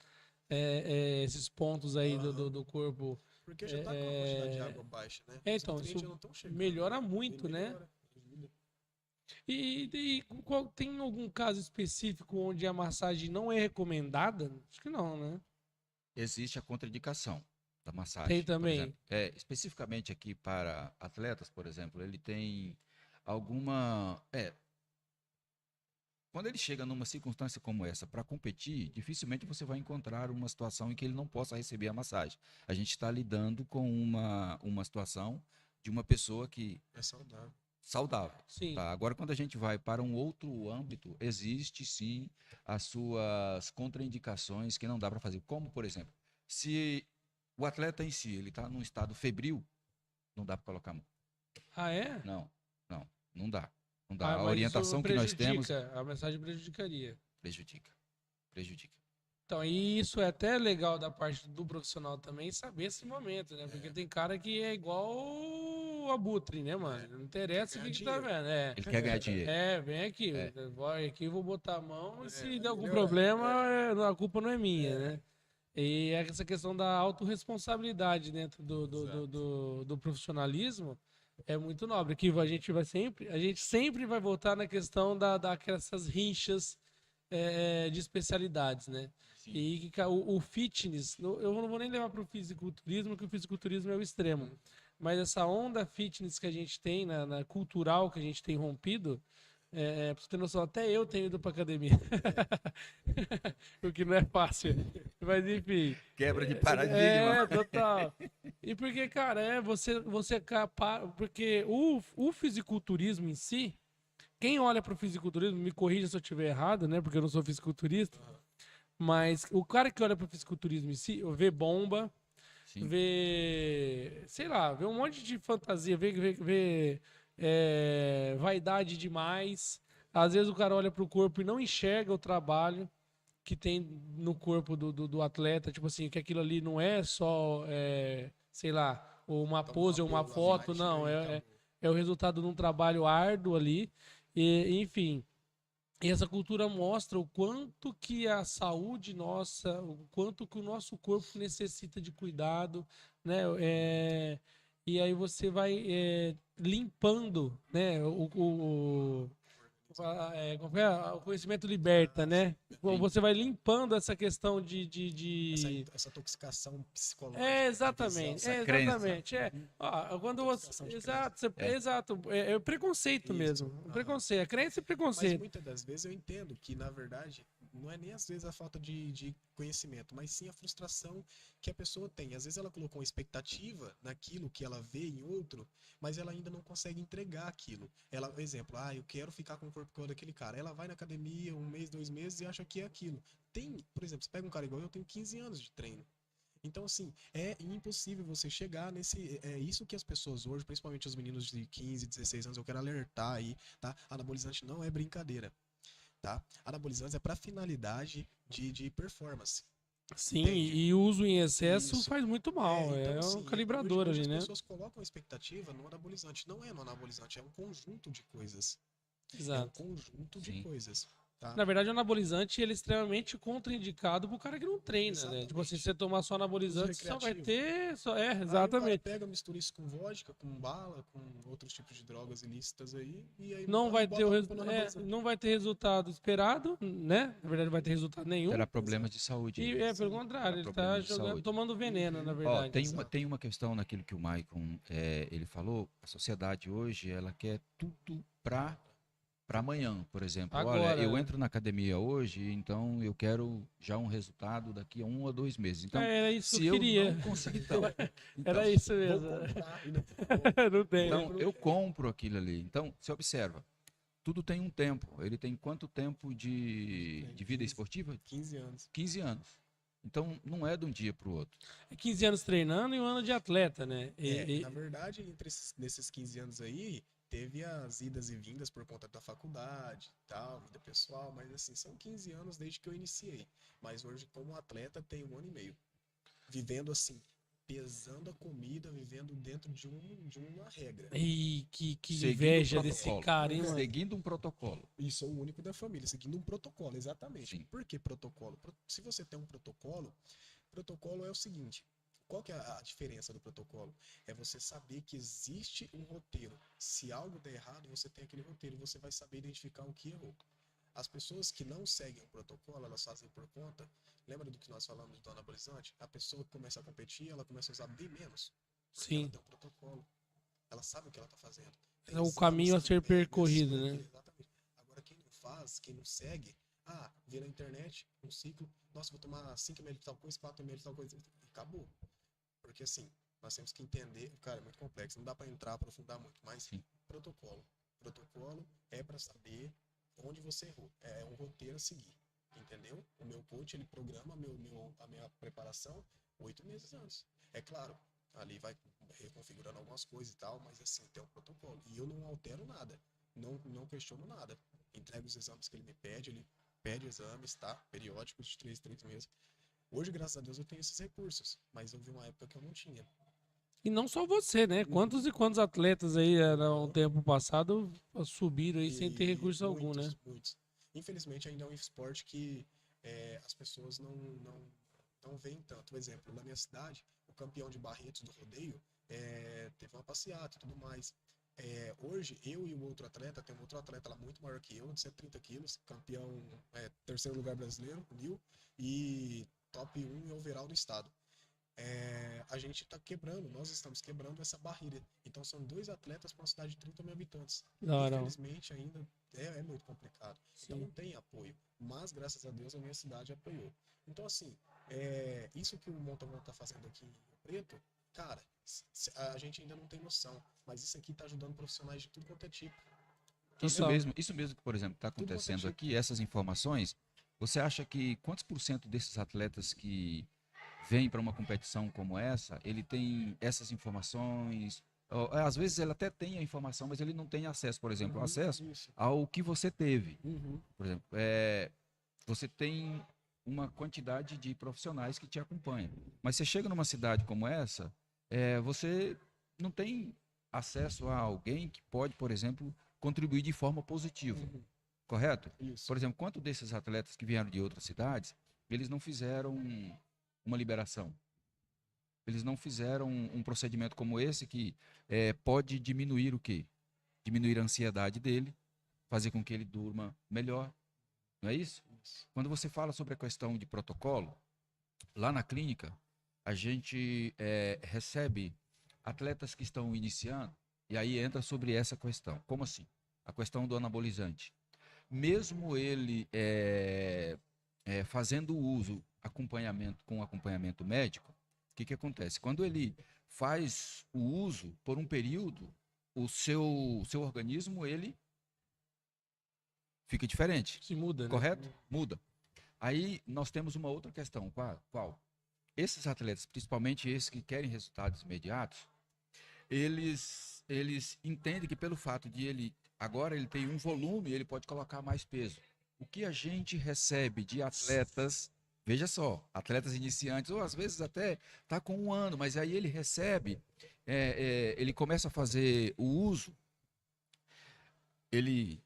Speaker 1: pontos aí do corpo
Speaker 3: Porque já tá com a quantidade de água baixa, né?
Speaker 1: É,
Speaker 3: Os
Speaker 1: então,
Speaker 3: nutrientes
Speaker 1: isso
Speaker 3: não estão chegando.
Speaker 1: melhora muito,
Speaker 3: E
Speaker 1: né?
Speaker 3: melhora, ajuda.
Speaker 1: E tem algum caso específico onde a massagem não é recomendada? Acho que não, né?
Speaker 2: Existe a contraindicação da
Speaker 1: Tem
Speaker 2: massagem, por
Speaker 1: também.
Speaker 2: exemplo. Especificamente aqui para atletas, por exemplo, ele tem alguma. Quando ele chega numa circunstância como essa para competir, dificilmente você vai encontrar uma situação em que ele não possa receber a massagem. A gente está lidando com uma situação de uma pessoa que
Speaker 3: É saudável.
Speaker 2: saudável.
Speaker 1: Sim.
Speaker 2: Tá? Agora, quando a gente vai para um outro âmbito, existe sim as suas contraindicações que não dá para fazer. Como, por exemplo, se o atleta em si ele está num estado febril, não dá para colocar a mão.
Speaker 1: Ah, é?
Speaker 2: Não dá. Não dá.
Speaker 1: Ah,
Speaker 2: A
Speaker 1: mas isso
Speaker 2: orientação que nós temos
Speaker 1: prejudica. A mensagem prejudicaria.
Speaker 2: prejudica. Prejudica.
Speaker 1: Então, e isso é até legal da parte do profissional também saber esse momento, né? Porque tem cara que é igual o abutre, né, mano? Não interessa o
Speaker 3: Quer
Speaker 1: que
Speaker 3: ganhar
Speaker 1: tá vendo.
Speaker 2: Ele quer ganhar dinheiro.
Speaker 1: Vem aqui.
Speaker 2: É.
Speaker 1: Vai aqui, eu vou botar a mão e se der algum
Speaker 3: melhorar.
Speaker 1: problema, a culpa não é minha, né? E essa questão da autorresponsabilidade dentro do profissionalismo é muito nobre. Que a gente sempre vai voltar na questão daquelas rinchas de especialidades, né?
Speaker 2: Sim.
Speaker 1: E que o fitness, eu não vou nem levar para o fisiculturismo, que o fisiculturismo é o extremo. Mas essa onda fitness que a gente tem, na cultural que a gente tem rompido, pra você ter noção, até eu tenho ido pra academia. O que não é fácil. Mas enfim.
Speaker 2: Quebra de paradigma.
Speaker 1: Total. E porque, cara, você é capaz. Porque o fisiculturismo em si, quem olha pro fisiculturismo, me corrija se eu estiver errado, né? Porque eu não sou fisiculturista. Mas o cara que olha pro fisiculturismo em si, vê bomba,
Speaker 2: Sim.
Speaker 1: vê. Sei lá, vê um monte de fantasia, vê vaidade demais. Às vezes o cara olha pro corpo e não enxerga o trabalho que tem no corpo do atleta. Tipo assim, que aquilo ali não é só, sei lá, uma pose ou uma foto, não. É o resultado de um trabalho árduo ali. E, enfim. E essa cultura mostra o quanto que a saúde nossa, o quanto que o nosso corpo necessita de cuidado, né? E aí você vai limpando, né? Como é? O conhecimento liberta, né? Você vai limpando essa questão
Speaker 3: Essa intoxicação psicológica.
Speaker 1: Exatamente,
Speaker 2: Essa crença.
Speaker 1: exatamente. Quando você, exato, é preconceito
Speaker 3: Isso.
Speaker 1: mesmo. Preconceito, é crença e
Speaker 3: Mas
Speaker 1: preconceito.
Speaker 3: muitas das vezes eu entendo que, na verdade, não é nem às vezes a falta de conhecimento, mas sim a frustração que a pessoa tem. Às vezes ela colocou uma expectativa naquilo que ela vê em outro, mas ela ainda não consegue entregar aquilo. Ela, por exemplo, eu quero ficar com o corpo igual daquele cara. Ela vai na academia 1 mês, 2 meses e acha que é aquilo. Por exemplo, você pega um cara igual eu tenho 15 anos de treino. Então, assim, é impossível você chegar nesse. É isso que as pessoas hoje, principalmente os meninos de 15, 16 anos, eu quero alertar aí, tá? Anabolizante não é brincadeira, tá? Anabolizante é para finalidade de performance.
Speaker 1: Sim,
Speaker 3: Entende?
Speaker 1: e o uso em excesso
Speaker 3: Isso.
Speaker 1: faz muito mal.
Speaker 3: Então, assim,
Speaker 1: um calibrador
Speaker 3: hoje
Speaker 1: ali, né?
Speaker 3: as pessoas colocam expectativa no anabolizante. Não é no anabolizante, é um conjunto de coisas.
Speaker 1: Exato.
Speaker 3: É um conjunto de coisas. Tá?
Speaker 1: Na verdade, o anabolizante ele é extremamente contraindicado pro cara que não treina,
Speaker 3: Exatamente.
Speaker 1: né? Tipo assim, se você tomar só anabolizante,
Speaker 3: Uso
Speaker 1: só vai
Speaker 3: recreativo.
Speaker 1: ter.
Speaker 3: Aí o
Speaker 1: Exatamente.
Speaker 3: cara pega, mistura isso com vodka, com bala, com outros tipos de drogas ilícitas aí, e aí
Speaker 1: Não vai,
Speaker 3: bota
Speaker 1: ter
Speaker 3: a culpa no anabolizante.
Speaker 1: não vai ter resultado esperado, né? Na verdade, não vai ter resultado nenhum.
Speaker 2: Terá problemas de saúde.
Speaker 1: E pelo contrário, ele tá tomando veneno, na
Speaker 2: Ó,
Speaker 1: verdade.
Speaker 2: tem uma questão naquilo que o Maicon ele falou. A sociedade hoje ela quer tudo para amanhã, por exemplo. Olha,
Speaker 1: Agora,
Speaker 2: eu
Speaker 1: né?
Speaker 2: entro na academia hoje, então eu quero já um resultado daqui a 1 ou 2 meses. Então,
Speaker 1: Era isso
Speaker 2: se
Speaker 1: que eu queria.
Speaker 2: não conseguir, então,
Speaker 1: Era isso
Speaker 3: Vou
Speaker 1: mesmo.
Speaker 3: comprar e não tem como.
Speaker 1: Não tem.
Speaker 2: então eu compro aquilo ali. Então, você observa, tudo tem um tempo. Ele tem quanto tempo de vida esportiva?
Speaker 3: 15 anos.
Speaker 2: 15 anos. Então, não é de um dia para o outro.
Speaker 1: 15 anos treinando e um ano de atleta, né?
Speaker 3: Na verdade, nesses 15 anos aí, teve as idas e vindas por conta da faculdade, tal, vida pessoal, mas assim, são 15 anos desde que eu iniciei. Mas hoje, como atleta, tenho 1 ano e meio. Vivendo assim, pesando a comida, vivendo dentro de uma regra.
Speaker 1: Ih, que
Speaker 2: Seguindo
Speaker 1: inveja
Speaker 2: um
Speaker 1: desse
Speaker 2: protocolo.
Speaker 1: cara, hein, mano?
Speaker 2: Seguindo um protocolo.
Speaker 3: E sou o único da família, seguindo um protocolo, exatamente.
Speaker 2: Sim.
Speaker 3: Por que protocolo? Se você tem um protocolo é o seguinte: qual que é a diferença do protocolo? É você saber que existe um roteiro. Se algo der errado, você tem aquele roteiro, você vai saber identificar o que errou. As pessoas que não seguem o protocolo, elas fazem por conta. Lembra do que nós falamos do anabolizante? A pessoa que começa a competir, ela começa a usar bem menos. Porque ela
Speaker 1: Sim.
Speaker 3: tem um protocolo. Ela sabe o que ela está fazendo. Tem
Speaker 1: É o
Speaker 3: exames
Speaker 1: caminho a
Speaker 3: que
Speaker 1: ser
Speaker 3: ele pede,
Speaker 1: percorrido,
Speaker 3: ações,
Speaker 1: né?
Speaker 3: exatamente. Agora, quem não faz, quem não segue, vê na internet um ciclo, nossa, vou tomar 5 ml de tal coisa, 4 ml de tal coisa, e acabou. Porque assim, nós temos que entender, cara, é muito complexo, não dá para entrar, aprofundar muito, mas
Speaker 2: Sim.
Speaker 3: protocolo. Protocolo é para saber onde você errou. É um roteiro a seguir, entendeu? O meu coach, ele programa a minha preparação 8 meses antes. É claro, ali vai reconfigurando algumas coisas e tal, mas assim, tem um protocolo. E eu não altero nada, não questiono nada. Entrego os exames que ele pede exames, tá? Periódicos de 3 meses. Hoje, graças a Deus, eu tenho esses recursos, mas houve uma época que eu não tinha.
Speaker 1: E não só você, né? Quantos e quantos atletas aí no tempo passado subiram aí sem ter
Speaker 3: E
Speaker 1: recurso algum, né?
Speaker 3: muitos. Infelizmente, ainda é um esporte que as pessoas não veem tanto. Por exemplo, na minha cidade, o campeão de Barretos do rodeio teve uma passeata e tudo mais. Hoje, eu e o outro atleta, tem um outro atleta lá muito maior que eu, de 130 quilos, campeão, terceiro lugar brasileiro, o Nil, e top 1 em overall do estado. A gente está quebrando, nós estamos quebrando essa barreira. Então são 2 atletas para uma cidade de 30 mil habitantes.
Speaker 1: Não.
Speaker 3: Infelizmente ainda é muito complicado. Então
Speaker 1: Sim.
Speaker 3: não tem apoio. Mas graças a Deus a minha cidade apoiou. Então assim, isso que o Montalvão está fazendo aqui em Rio Preto, cara, a gente ainda não tem noção. Mas isso aqui está ajudando profissionais de tudo quanto é tipo.
Speaker 1: Total.
Speaker 2: Isso mesmo que, por exemplo, está
Speaker 3: Tudo quanto é
Speaker 2: acontecendo
Speaker 3: tipo.
Speaker 2: aqui, essas informações, você acha que quantos por cento desses atletas que vêm para uma competição como essa, ele tem essas informações? Às vezes ele até tem a informação, mas ele não tem acesso, por exemplo, acesso
Speaker 3: Isso.
Speaker 2: ao que você teve.
Speaker 1: Uhum.
Speaker 2: Por exemplo, você tem uma quantidade de profissionais que te acompanham. Mas você chega numa cidade como essa, você não tem acesso a alguém que pode, por exemplo, contribuir de forma positiva,
Speaker 1: Uhum.
Speaker 2: correto?
Speaker 3: Isso.
Speaker 2: Por exemplo, quantos desses atletas que vieram de outras cidades, eles não fizeram uma liberação? Eles não fizeram um procedimento como esse que pode diminuir o quê? Diminuir a ansiedade dele, fazer com que ele durma melhor, não é isso? Quando você fala sobre a questão de protocolo, lá na clínica, a gente recebe atletas que estão iniciando, e aí entra sobre essa questão. Como assim? A questão do anabolizante. Mesmo ele fazendo o uso com acompanhamento médico, o que acontece? Quando ele faz o uso por um período, o seu organismo ele fica diferente,
Speaker 1: Se muda, né?
Speaker 2: correto? Muda. Aí nós temos uma outra questão, qual? Esses atletas, principalmente esses que querem resultados imediatos, eles entendem que pelo fato de agora ele tem um volume, ele pode colocar mais peso. O que a gente recebe de atletas, veja só, atletas iniciantes, ou às vezes até está com 1 ano, mas aí ele recebe, ele começa a fazer o uso, ele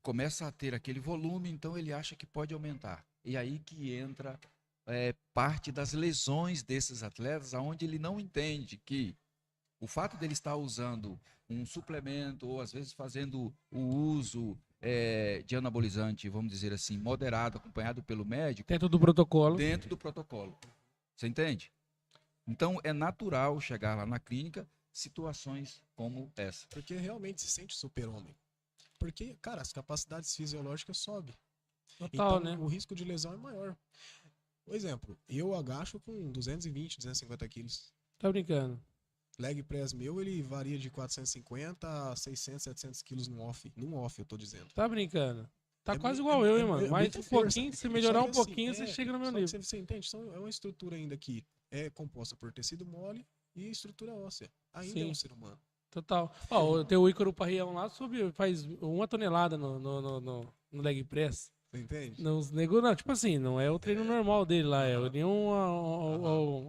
Speaker 2: começa a ter aquele volume, então ele acha que pode aumentar. E aí que entra parte das lesões desses atletas, aonde ele não entende que o fato dele estar usando um suplemento ou às vezes fazendo o uso de anabolizante, vamos dizer assim, moderado, acompanhado pelo médico,
Speaker 1: Dentro do protocolo.
Speaker 2: dentro do protocolo. Você entende? Então é natural chegar lá na clínica situações como essa.
Speaker 3: Porque realmente se sente super-homem. Porque, cara, as capacidades fisiológicas sobem.
Speaker 1: Total,
Speaker 3: Então,
Speaker 1: né?
Speaker 3: o risco de lesão é maior. Por exemplo, eu agacho com 220, 250 quilos.
Speaker 1: Tá brincando.
Speaker 3: Leg press meu, ele varia de 450 a 600, 700 quilos no off. No off, eu tô dizendo.
Speaker 1: Tá brincando. Tá
Speaker 3: É
Speaker 1: quase
Speaker 3: mu-
Speaker 1: igual eu, hein,
Speaker 3: é
Speaker 1: mano? Mais
Speaker 3: muita
Speaker 1: um
Speaker 3: força.
Speaker 1: pouquinho, se
Speaker 3: Só
Speaker 1: melhorar
Speaker 3: que
Speaker 1: um
Speaker 3: assim,
Speaker 1: pouquinho, você chega no meu
Speaker 3: só que
Speaker 1: nível.
Speaker 3: você entende? É uma estrutura ainda que é composta por tecido mole e estrutura óssea. Ainda é
Speaker 1: Sim.
Speaker 3: um ser humano.
Speaker 1: Total. Ó, o teu Ícaro Parrião lá faz 1 tonelada no leg press.
Speaker 3: Você entende?
Speaker 1: Não, os nego, não, tipo assim, não é o treino normal dele lá, é
Speaker 3: Aham.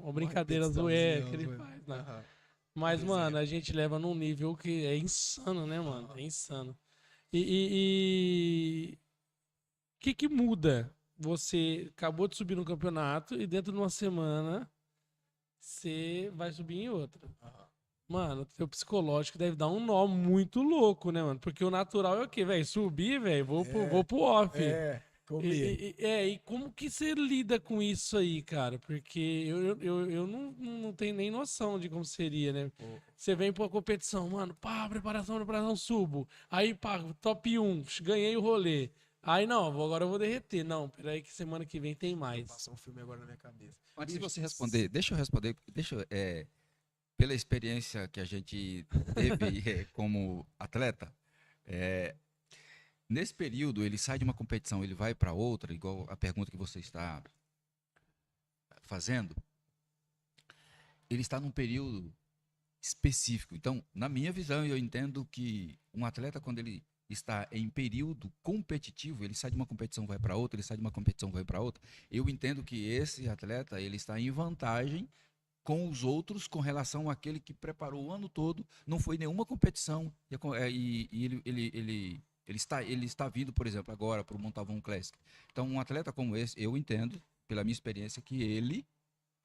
Speaker 1: uma brincadeira zoeira que ele
Speaker 3: repetiçãozinha,
Speaker 1: faz, né?
Speaker 3: aham.
Speaker 1: Mas, mano,
Speaker 3: Resenha.
Speaker 1: a gente leva num nível que é insano, né, mano?
Speaker 3: Aham.
Speaker 1: É insano. E que muda? Você acabou de subir no campeonato e dentro de uma semana você vai subir em outra.
Speaker 3: Aham.
Speaker 1: Mano, teu psicológico deve dar um nó muito louco, né, mano? Porque o natural é o quê, velho? Subir, velho, vou pro off.
Speaker 3: Comer.
Speaker 1: E como que você lida com isso aí, cara? Porque eu não tenho nem noção de como seria, né?
Speaker 3: Pô,
Speaker 1: Você vem pra competição, mano, pá, preparação, subo. Aí, pá, top 1, ganhei o rolê. Aí, não, agora eu vou derreter. Não, peraí que semana que vem tem mais.
Speaker 3: passou um filme agora na minha cabeça.
Speaker 2: Antes de
Speaker 3: Bicho,
Speaker 2: você responder, deixa eu responder, pela experiência que a gente teve como atleta, é, nesse período ele sai de uma competição, ele vai para outra, igual a pergunta que você está fazendo, ele está num período específico. Então, na minha visão, eu entendo que um atleta, quando ele está em período competitivo, ele sai de uma competição, vai para outra, ele sai de uma competição, vai para outra. Eu entendo que esse atleta, ele está em vantagem com os outros com relação àquele que preparou o ano todo, não foi nenhuma competição, e ele está vindo, por exemplo, agora para o Montavon Classic. Então, um atleta como esse, eu entendo, pela minha experiência, que ele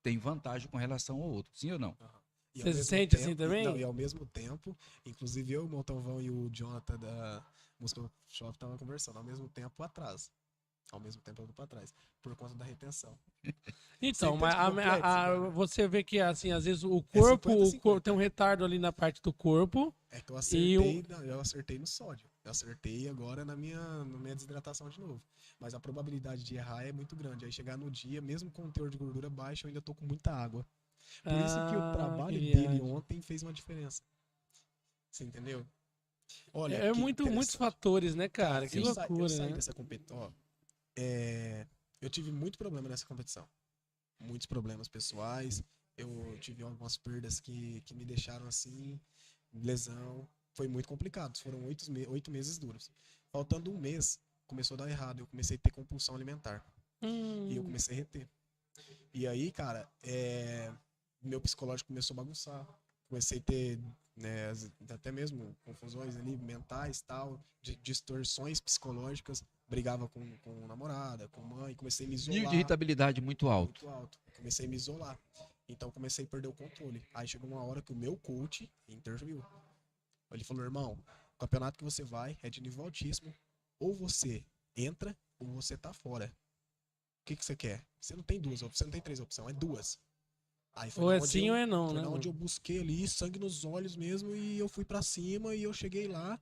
Speaker 2: tem vantagem com relação ao outro. Sim ou não?
Speaker 3: E ao
Speaker 1: Você se
Speaker 3: mesmo
Speaker 1: sente assim
Speaker 3: tempo-
Speaker 1: também?
Speaker 3: Não, e ao mesmo tempo, inclusive eu, o Montalvão e o Jonathan da Música Shop estavam conversando, ao mesmo tempo atrás. Ao mesmo tempo eu tô pra trás. Por conta da retenção.
Speaker 1: Então,
Speaker 3: Sem
Speaker 1: mas
Speaker 3: ter complexo, né?
Speaker 1: você vê que, assim, às vezes o
Speaker 3: É
Speaker 1: corpo,
Speaker 3: 50-50.
Speaker 1: tem um retardo ali na parte do corpo.
Speaker 3: É que eu
Speaker 1: E
Speaker 3: acertei, eu acertei no sódio. Eu acertei agora na minha desidratação de novo. Mas a probabilidade de errar é muito grande. Aí chegar no dia, mesmo com o teor de gordura baixo, eu ainda tô com muita água. Por isso que o
Speaker 1: Que
Speaker 3: trabalho dele
Speaker 1: viagem.
Speaker 3: ontem fez uma diferença. Você entendeu? Olha,
Speaker 1: É
Speaker 3: que
Speaker 1: muitos
Speaker 3: interessante.
Speaker 1: fatores, né, cara? Que
Speaker 3: Eu
Speaker 1: loucura,
Speaker 3: saí
Speaker 1: né?
Speaker 3: dessa competição. Ó, eu tive muito problema nessa competição. Muitos problemas pessoais. Eu tive algumas perdas que me deixaram assim, lesão. Foi muito complicado. Foram 8 meses duros. Faltando um mês, começou a dar errado. Eu comecei a ter compulsão alimentar. E eu
Speaker 1: Hum,
Speaker 3: comecei a reter. E aí, cara, meu psicológico começou a bagunçar. Comecei a ter, né, até mesmo confusões ali mentais, tal, de distorções psicológicas. Brigava com namorada, com mãe, comecei a me
Speaker 2: Nível de
Speaker 3: isolar
Speaker 2: irritabilidade muito alto.
Speaker 3: muito alto. Comecei a me isolar. Então comecei a perder o controle. Aí chegou uma hora que o meu coach interviu. Ele falou: irmão, o campeonato que você vai é de nível altíssimo. Ou você entra, ou você tá fora. O que você quer? Você não tem duas opções, você não tem três opções, é duas. Aí
Speaker 1: ou é sim ou é não,
Speaker 3: foi
Speaker 1: né,
Speaker 3: na onde
Speaker 1: mano?
Speaker 3: eu busquei ali, sangue nos olhos mesmo, e eu fui pra cima e eu cheguei lá.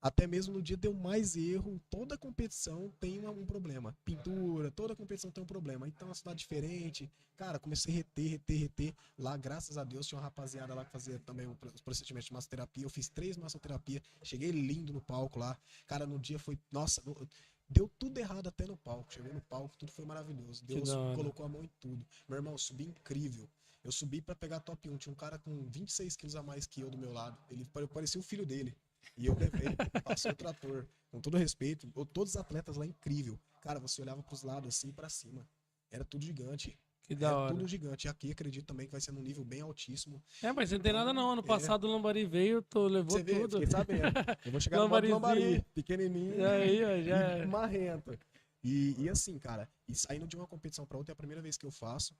Speaker 3: Até mesmo no dia deu mais erro. Toda competição tem um problema. Pintura, toda competição tem um problema. Então, é uma cidade diferente. Cara, comecei a reter. Lá, graças a Deus, tinha uma rapaziada lá que fazia também os procedimentos de massoterapia. Eu fiz 3 massoterapias. Cheguei lindo no palco lá. Cara, no dia foi. Nossa, deu tudo errado até no palco. Chegou no palco, tudo foi maravilhoso.
Speaker 1: Que da
Speaker 3: Deus
Speaker 1: hora.
Speaker 3: colocou a mão em tudo. Meu irmão, subi incrível. Eu subi pra pegar top 1. Tinha um cara com 26 quilos a mais que eu do meu lado. Ele parecia o filho dele. E eu levei, passou o trator. Com todo respeito, todos os atletas lá, incrível. Cara, você olhava pros lados assim e pra cima. Era tudo gigante.
Speaker 1: Que da
Speaker 3: É
Speaker 1: hora.
Speaker 3: tudo gigante. E aqui acredito também que vai ser num nível bem altíssimo.
Speaker 1: É, mas não tem nada
Speaker 3: Então,
Speaker 1: não. Ano passado o Lambari veio, levou
Speaker 3: você vê,
Speaker 1: tudo.
Speaker 3: fiquei sabendo. Eu vou chegar no modo
Speaker 1: Lambarizinho.
Speaker 3: lambari, pequenininho
Speaker 1: E aí, ó, já
Speaker 3: e
Speaker 1: é.
Speaker 3: marrento. E assim, cara, e saindo de uma competição pra outra é a primeira vez que eu faço.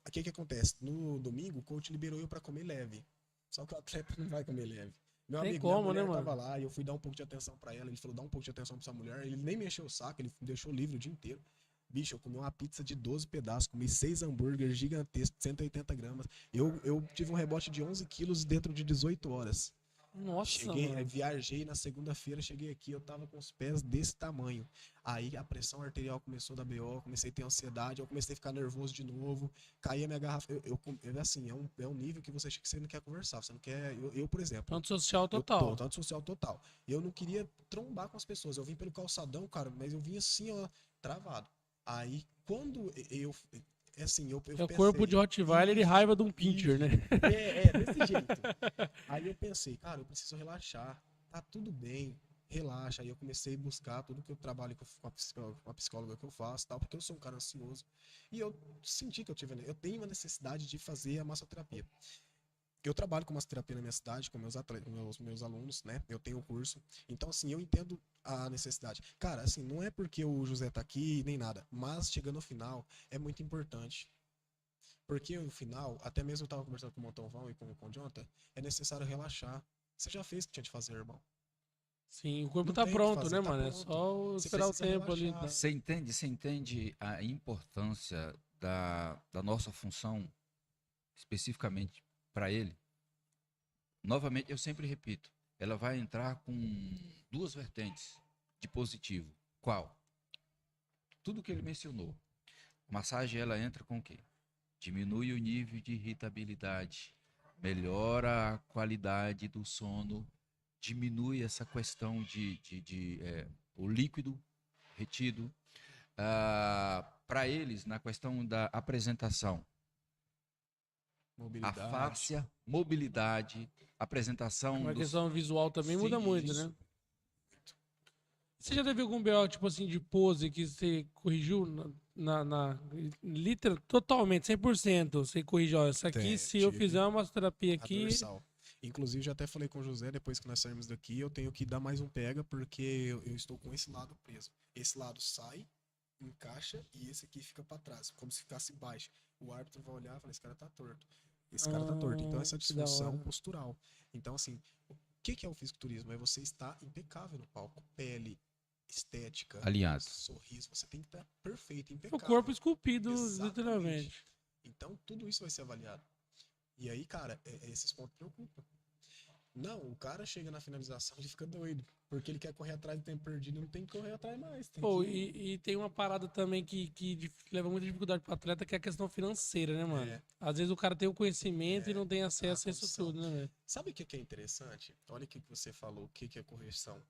Speaker 3: O que acontece? No domingo, o coach liberou eu pra comer leve. Só que o atleta não vai comer leve. Meu
Speaker 1: Tem
Speaker 3: amigo, minha
Speaker 1: como, né,
Speaker 3: mulher
Speaker 1: mano?
Speaker 3: tava lá e eu fui dar um pouco de atenção pra ela. Ele falou: dá um pouco de atenção pra essa mulher. Ele nem me encheu o saco, ele me deixou livre o dia inteiro. Bicho, eu comi uma pizza de 12 pedaços, comi 6 hambúrgueres gigantescos, de 180 gramas. Eu tive um rebote de 11 quilos dentro de 18 horas.
Speaker 1: Nossa,
Speaker 3: Cheguei,
Speaker 1: mano.
Speaker 3: viajei na segunda-feira, cheguei aqui, eu tava com os pés desse tamanho. Aí a pressão arterial começou a dar BO, comecei a ter ansiedade, eu comecei a ficar nervoso de novo, caí a minha garrafa. Assim, é um nível que você não quer conversar, você não quer. Por exemplo,
Speaker 1: Antissocial
Speaker 3: eu tô,
Speaker 1: total.
Speaker 3: tanto social total. Eu não queria trombar com as pessoas, eu vim pelo calçadão, cara, mas eu vim assim, ó, travado. Aí, quando eu. Assim, eu
Speaker 1: É o corpo de
Speaker 3: pensei.
Speaker 1: Rottweiler e raiva de um pincher, né?
Speaker 3: Desse jeito. Aí eu pensei, cara, eu preciso relaxar. Tá tudo bem, relaxa. Aí eu comecei a buscar tudo que eu trabalho com a psicóloga que eu faço, tal, porque eu sou um cara ansioso. E eu senti que eu tenho uma necessidade de fazer a massoterapia. Eu trabalho com massoterapia na minha cidade, com meus atletas, meus alunos, né? Eu tenho o curso. Então, assim, eu entendo a necessidade. Cara, assim, não é porque o José tá aqui nem nada, mas chegando ao final, é muito importante. Porque no final, até mesmo eu tava conversando com o Montalvão e com o Jonathan, é necessário relaxar. Você já fez o que tinha de fazer, irmão.
Speaker 1: Sim, o corpo
Speaker 3: Não
Speaker 1: tá
Speaker 3: tem o que
Speaker 1: pronto,
Speaker 3: fazer,
Speaker 1: né,
Speaker 3: tá
Speaker 1: mano? É
Speaker 3: pronto.
Speaker 1: só
Speaker 3: Você
Speaker 1: esperar o
Speaker 3: precisa
Speaker 1: tempo ali.
Speaker 3: relaxar.
Speaker 1: Tá?
Speaker 2: Você entende a importância da nossa função, especificamente para ele? Novamente, eu sempre repito, ela vai entrar com duas vertentes de positivo. Qual? Tudo que ele mencionou. A massagem, ela entra com o quê? Diminui o nível de irritabilidade, melhora a qualidade do sono, diminui essa questão o líquido retido. Para eles, na questão da apresentação,
Speaker 3: Mobilidade.
Speaker 2: afácia, mobilidade, apresentação
Speaker 1: A
Speaker 2: dos...
Speaker 1: questão visual também muda muito,
Speaker 3: Isso.
Speaker 1: né? Você já teve algum BO, tipo assim, de pose que você corrigiu totalmente, 100%? Você corrigiu, ó, isso aqui, se eu
Speaker 3: Tive
Speaker 1: fizer uma massoterapia
Speaker 3: a
Speaker 1: aqui...
Speaker 3: dorsal. Inclusive, já até falei com o José, depois que nós saímos daqui, eu tenho que dar mais um pega, porque eu estou com esse lado preso. Esse lado sai, encaixa, e esse aqui fica pra trás, como se ficasse baixo. O árbitro vai olhar e falar, esse cara tá torto. Esse cara tá torto. Então, essa
Speaker 1: que da
Speaker 3: disfunção
Speaker 1: hora.
Speaker 3: postural. Então, assim, o que é o fisiculturismo? É você estar impecável no palco. Pele, estética,
Speaker 2: Alinhado.
Speaker 3: sorriso, você tem que estar perfeito,
Speaker 1: O
Speaker 3: impecável.
Speaker 1: corpo esculpido,
Speaker 3: Exatamente.
Speaker 1: literalmente.
Speaker 3: Então, tudo isso vai ser avaliado. E aí, cara, esses pontos preocupam. Não, o cara chega na finalização e fica doido. Porque ele quer correr atrás do tempo perdido e não tem que correr atrás mais. Tem
Speaker 1: Pô,
Speaker 3: que...
Speaker 1: e tem uma parada também que leva muita dificuldade pro atleta, que é a questão financeira, né, mano?
Speaker 3: É.
Speaker 1: Às vezes o cara tem o conhecimento e não tem acesso a isso
Speaker 3: condição.
Speaker 1: tudo, né, velho?
Speaker 3: Sabe o que é interessante? Olha o que você falou, o que é correção.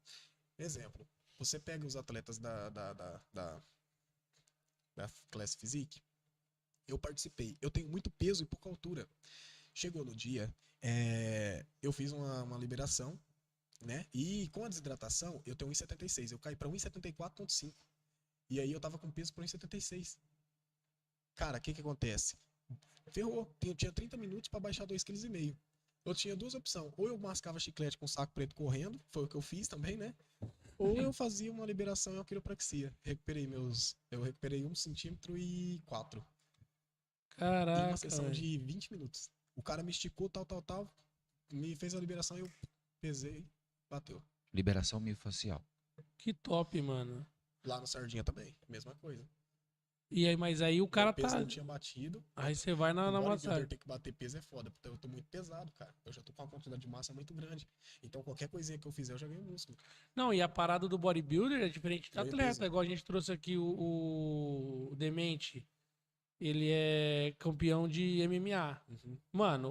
Speaker 3: Exemplo, você pega os atletas da Class Physique, eu participei. Eu tenho muito peso e pouca altura. Chegou no dia, eu fiz uma liberação, né? E com a desidratação, eu tenho 1,76. Eu caí pra 1,74,5. E aí eu tava com peso pra 1,76. Cara, o que acontece? Ferrou. Eu tinha 30 minutos pra baixar 2,5 kg. Eu tinha duas opções. Ou eu mascava chiclete com saco preto correndo, foi o que eu fiz também, né? Ou eu fazia uma liberação em quiropraxia. Eu recuperei 1,4 cm. Em uma
Speaker 1: Caraca,
Speaker 3: sessão
Speaker 1: velho.
Speaker 3: de 20 minutos. O cara me esticou, tal, me fez a liberação e eu pesei, bateu.
Speaker 2: Liberação miofascial.
Speaker 1: Que top, mano.
Speaker 3: Lá no Sardinha também, mesma coisa.
Speaker 1: E aí, mas aí o cara
Speaker 3: Meu peso
Speaker 1: tá.
Speaker 3: não tinha batido.
Speaker 1: Aí você vai na
Speaker 3: bodybuilder
Speaker 1: massagem.
Speaker 3: ter que bater peso é foda, porque eu tô muito pesado, cara. Eu já tô com uma quantidade de massa muito grande. Então qualquer coisinha que eu fizer, eu já ganho músculo.
Speaker 1: Não, e a parada do bodybuilder é diferente do
Speaker 3: Ganho
Speaker 1: atleta.
Speaker 3: peso.
Speaker 1: Igual a gente trouxe aqui o Demente. Ele é campeão de MMA.
Speaker 3: Uhum.
Speaker 1: Mano,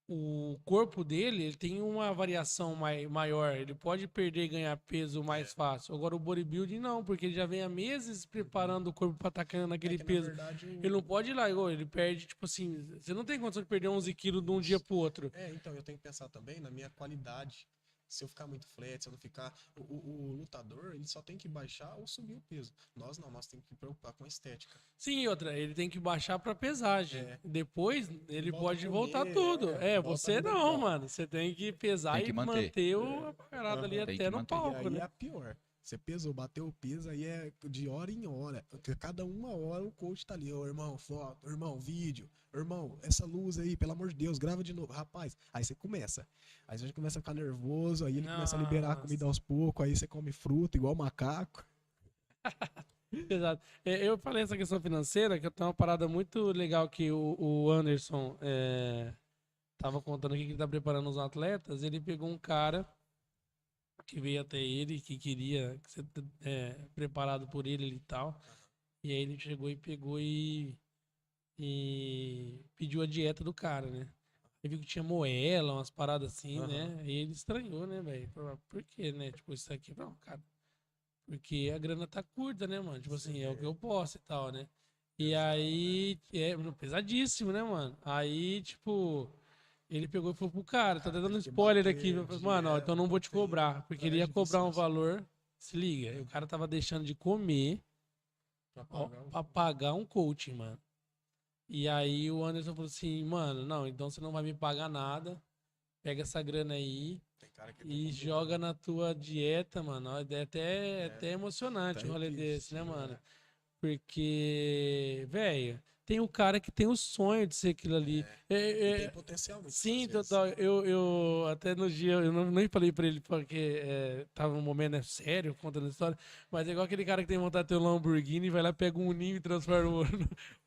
Speaker 1: o corpo dele ele tem uma variação maior. Ele pode perder e ganhar peso mais fácil. Agora o bodybuilding não, porque ele já vem há meses preparando o corpo pra estar naquele
Speaker 3: que,
Speaker 1: peso.
Speaker 3: na verdade,
Speaker 1: Ele não pode ir lá, igual, ele perde, tipo assim, você não tem condição de perder 11 quilos de um dia pro outro.
Speaker 3: então, eu tenho que pensar também na minha qualidade. Se eu ficar muito flat, se eu não ficar. O lutador, ele só tem que baixar ou subir o peso. Nós não, nós temos que preocupar com a estética.
Speaker 1: Sim, e outra, ele tem que baixar pra pesagem. Depois ele
Speaker 3: volta
Speaker 1: pode
Speaker 3: a
Speaker 1: voltar
Speaker 3: comer,
Speaker 1: tudo.
Speaker 3: volta
Speaker 1: Você
Speaker 3: a
Speaker 1: não,
Speaker 3: alimentar.
Speaker 1: mano. Você tem que pesar
Speaker 2: Tem que
Speaker 1: e
Speaker 2: manter.
Speaker 1: manter a parada ali
Speaker 2: Tem
Speaker 1: até
Speaker 2: que
Speaker 1: no
Speaker 2: manter.
Speaker 3: E
Speaker 1: palco,
Speaker 3: aí
Speaker 1: né?
Speaker 3: é a pior. Você pesou, bateu o peso, aí é de hora em hora. Cada uma hora o coach tá ali. Ô, irmão, foto, irmão, vídeo. Irmão, essa luz aí, pelo amor de Deus, grava de novo. Rapaz, aí você começa. Aí você já começa a ficar nervoso, aí ele começa a liberar a comida aos poucos, aí você come fruta igual macaco.
Speaker 1: Exato. Eu falei essa questão financeira, que eu tenho uma parada muito legal que o Anderson tava contando aqui que ele tá preparando os atletas. Ele pegou um cara que veio até ele, que queria ser preparado por ele e tal. E aí ele chegou e pegou e pediu a dieta do cara, né? Ele viu que tinha moela, umas paradas assim, né? Aí ele estranhou, né, velho? Por quê, né? Tipo, isso aqui, não, cara. Porque a grana tá curta, né, mano? Tipo assim, é o que eu posso e tal, né? E aí, pesadíssimo, né, mano? Aí, tipo, ele pegou e falou pro cara, tá dando spoiler aqui. Mano, ó, então não vou te cobrar. Porque ele ia cobrar um valor, se liga, aí o cara tava deixando de comer pra pagar um coaching, mano. E aí o Anderson falou assim, mano, não, então você não vai me pagar nada, pega essa grana aí e joga na tua dieta, mano. É até emocionante um rolê desse, né, mano? Porque, velho, tem o cara que tem o sonho de ser aquilo ali.
Speaker 3: E tem potencial muitas
Speaker 1: Sim,
Speaker 3: vezes.
Speaker 1: total. Eu até no dia, eu não, nem falei pra ele porque tava um momento sério contando a história, mas é igual aquele cara que tem vontade de ter um Lamborghini, vai lá, pega um Uninho e transforma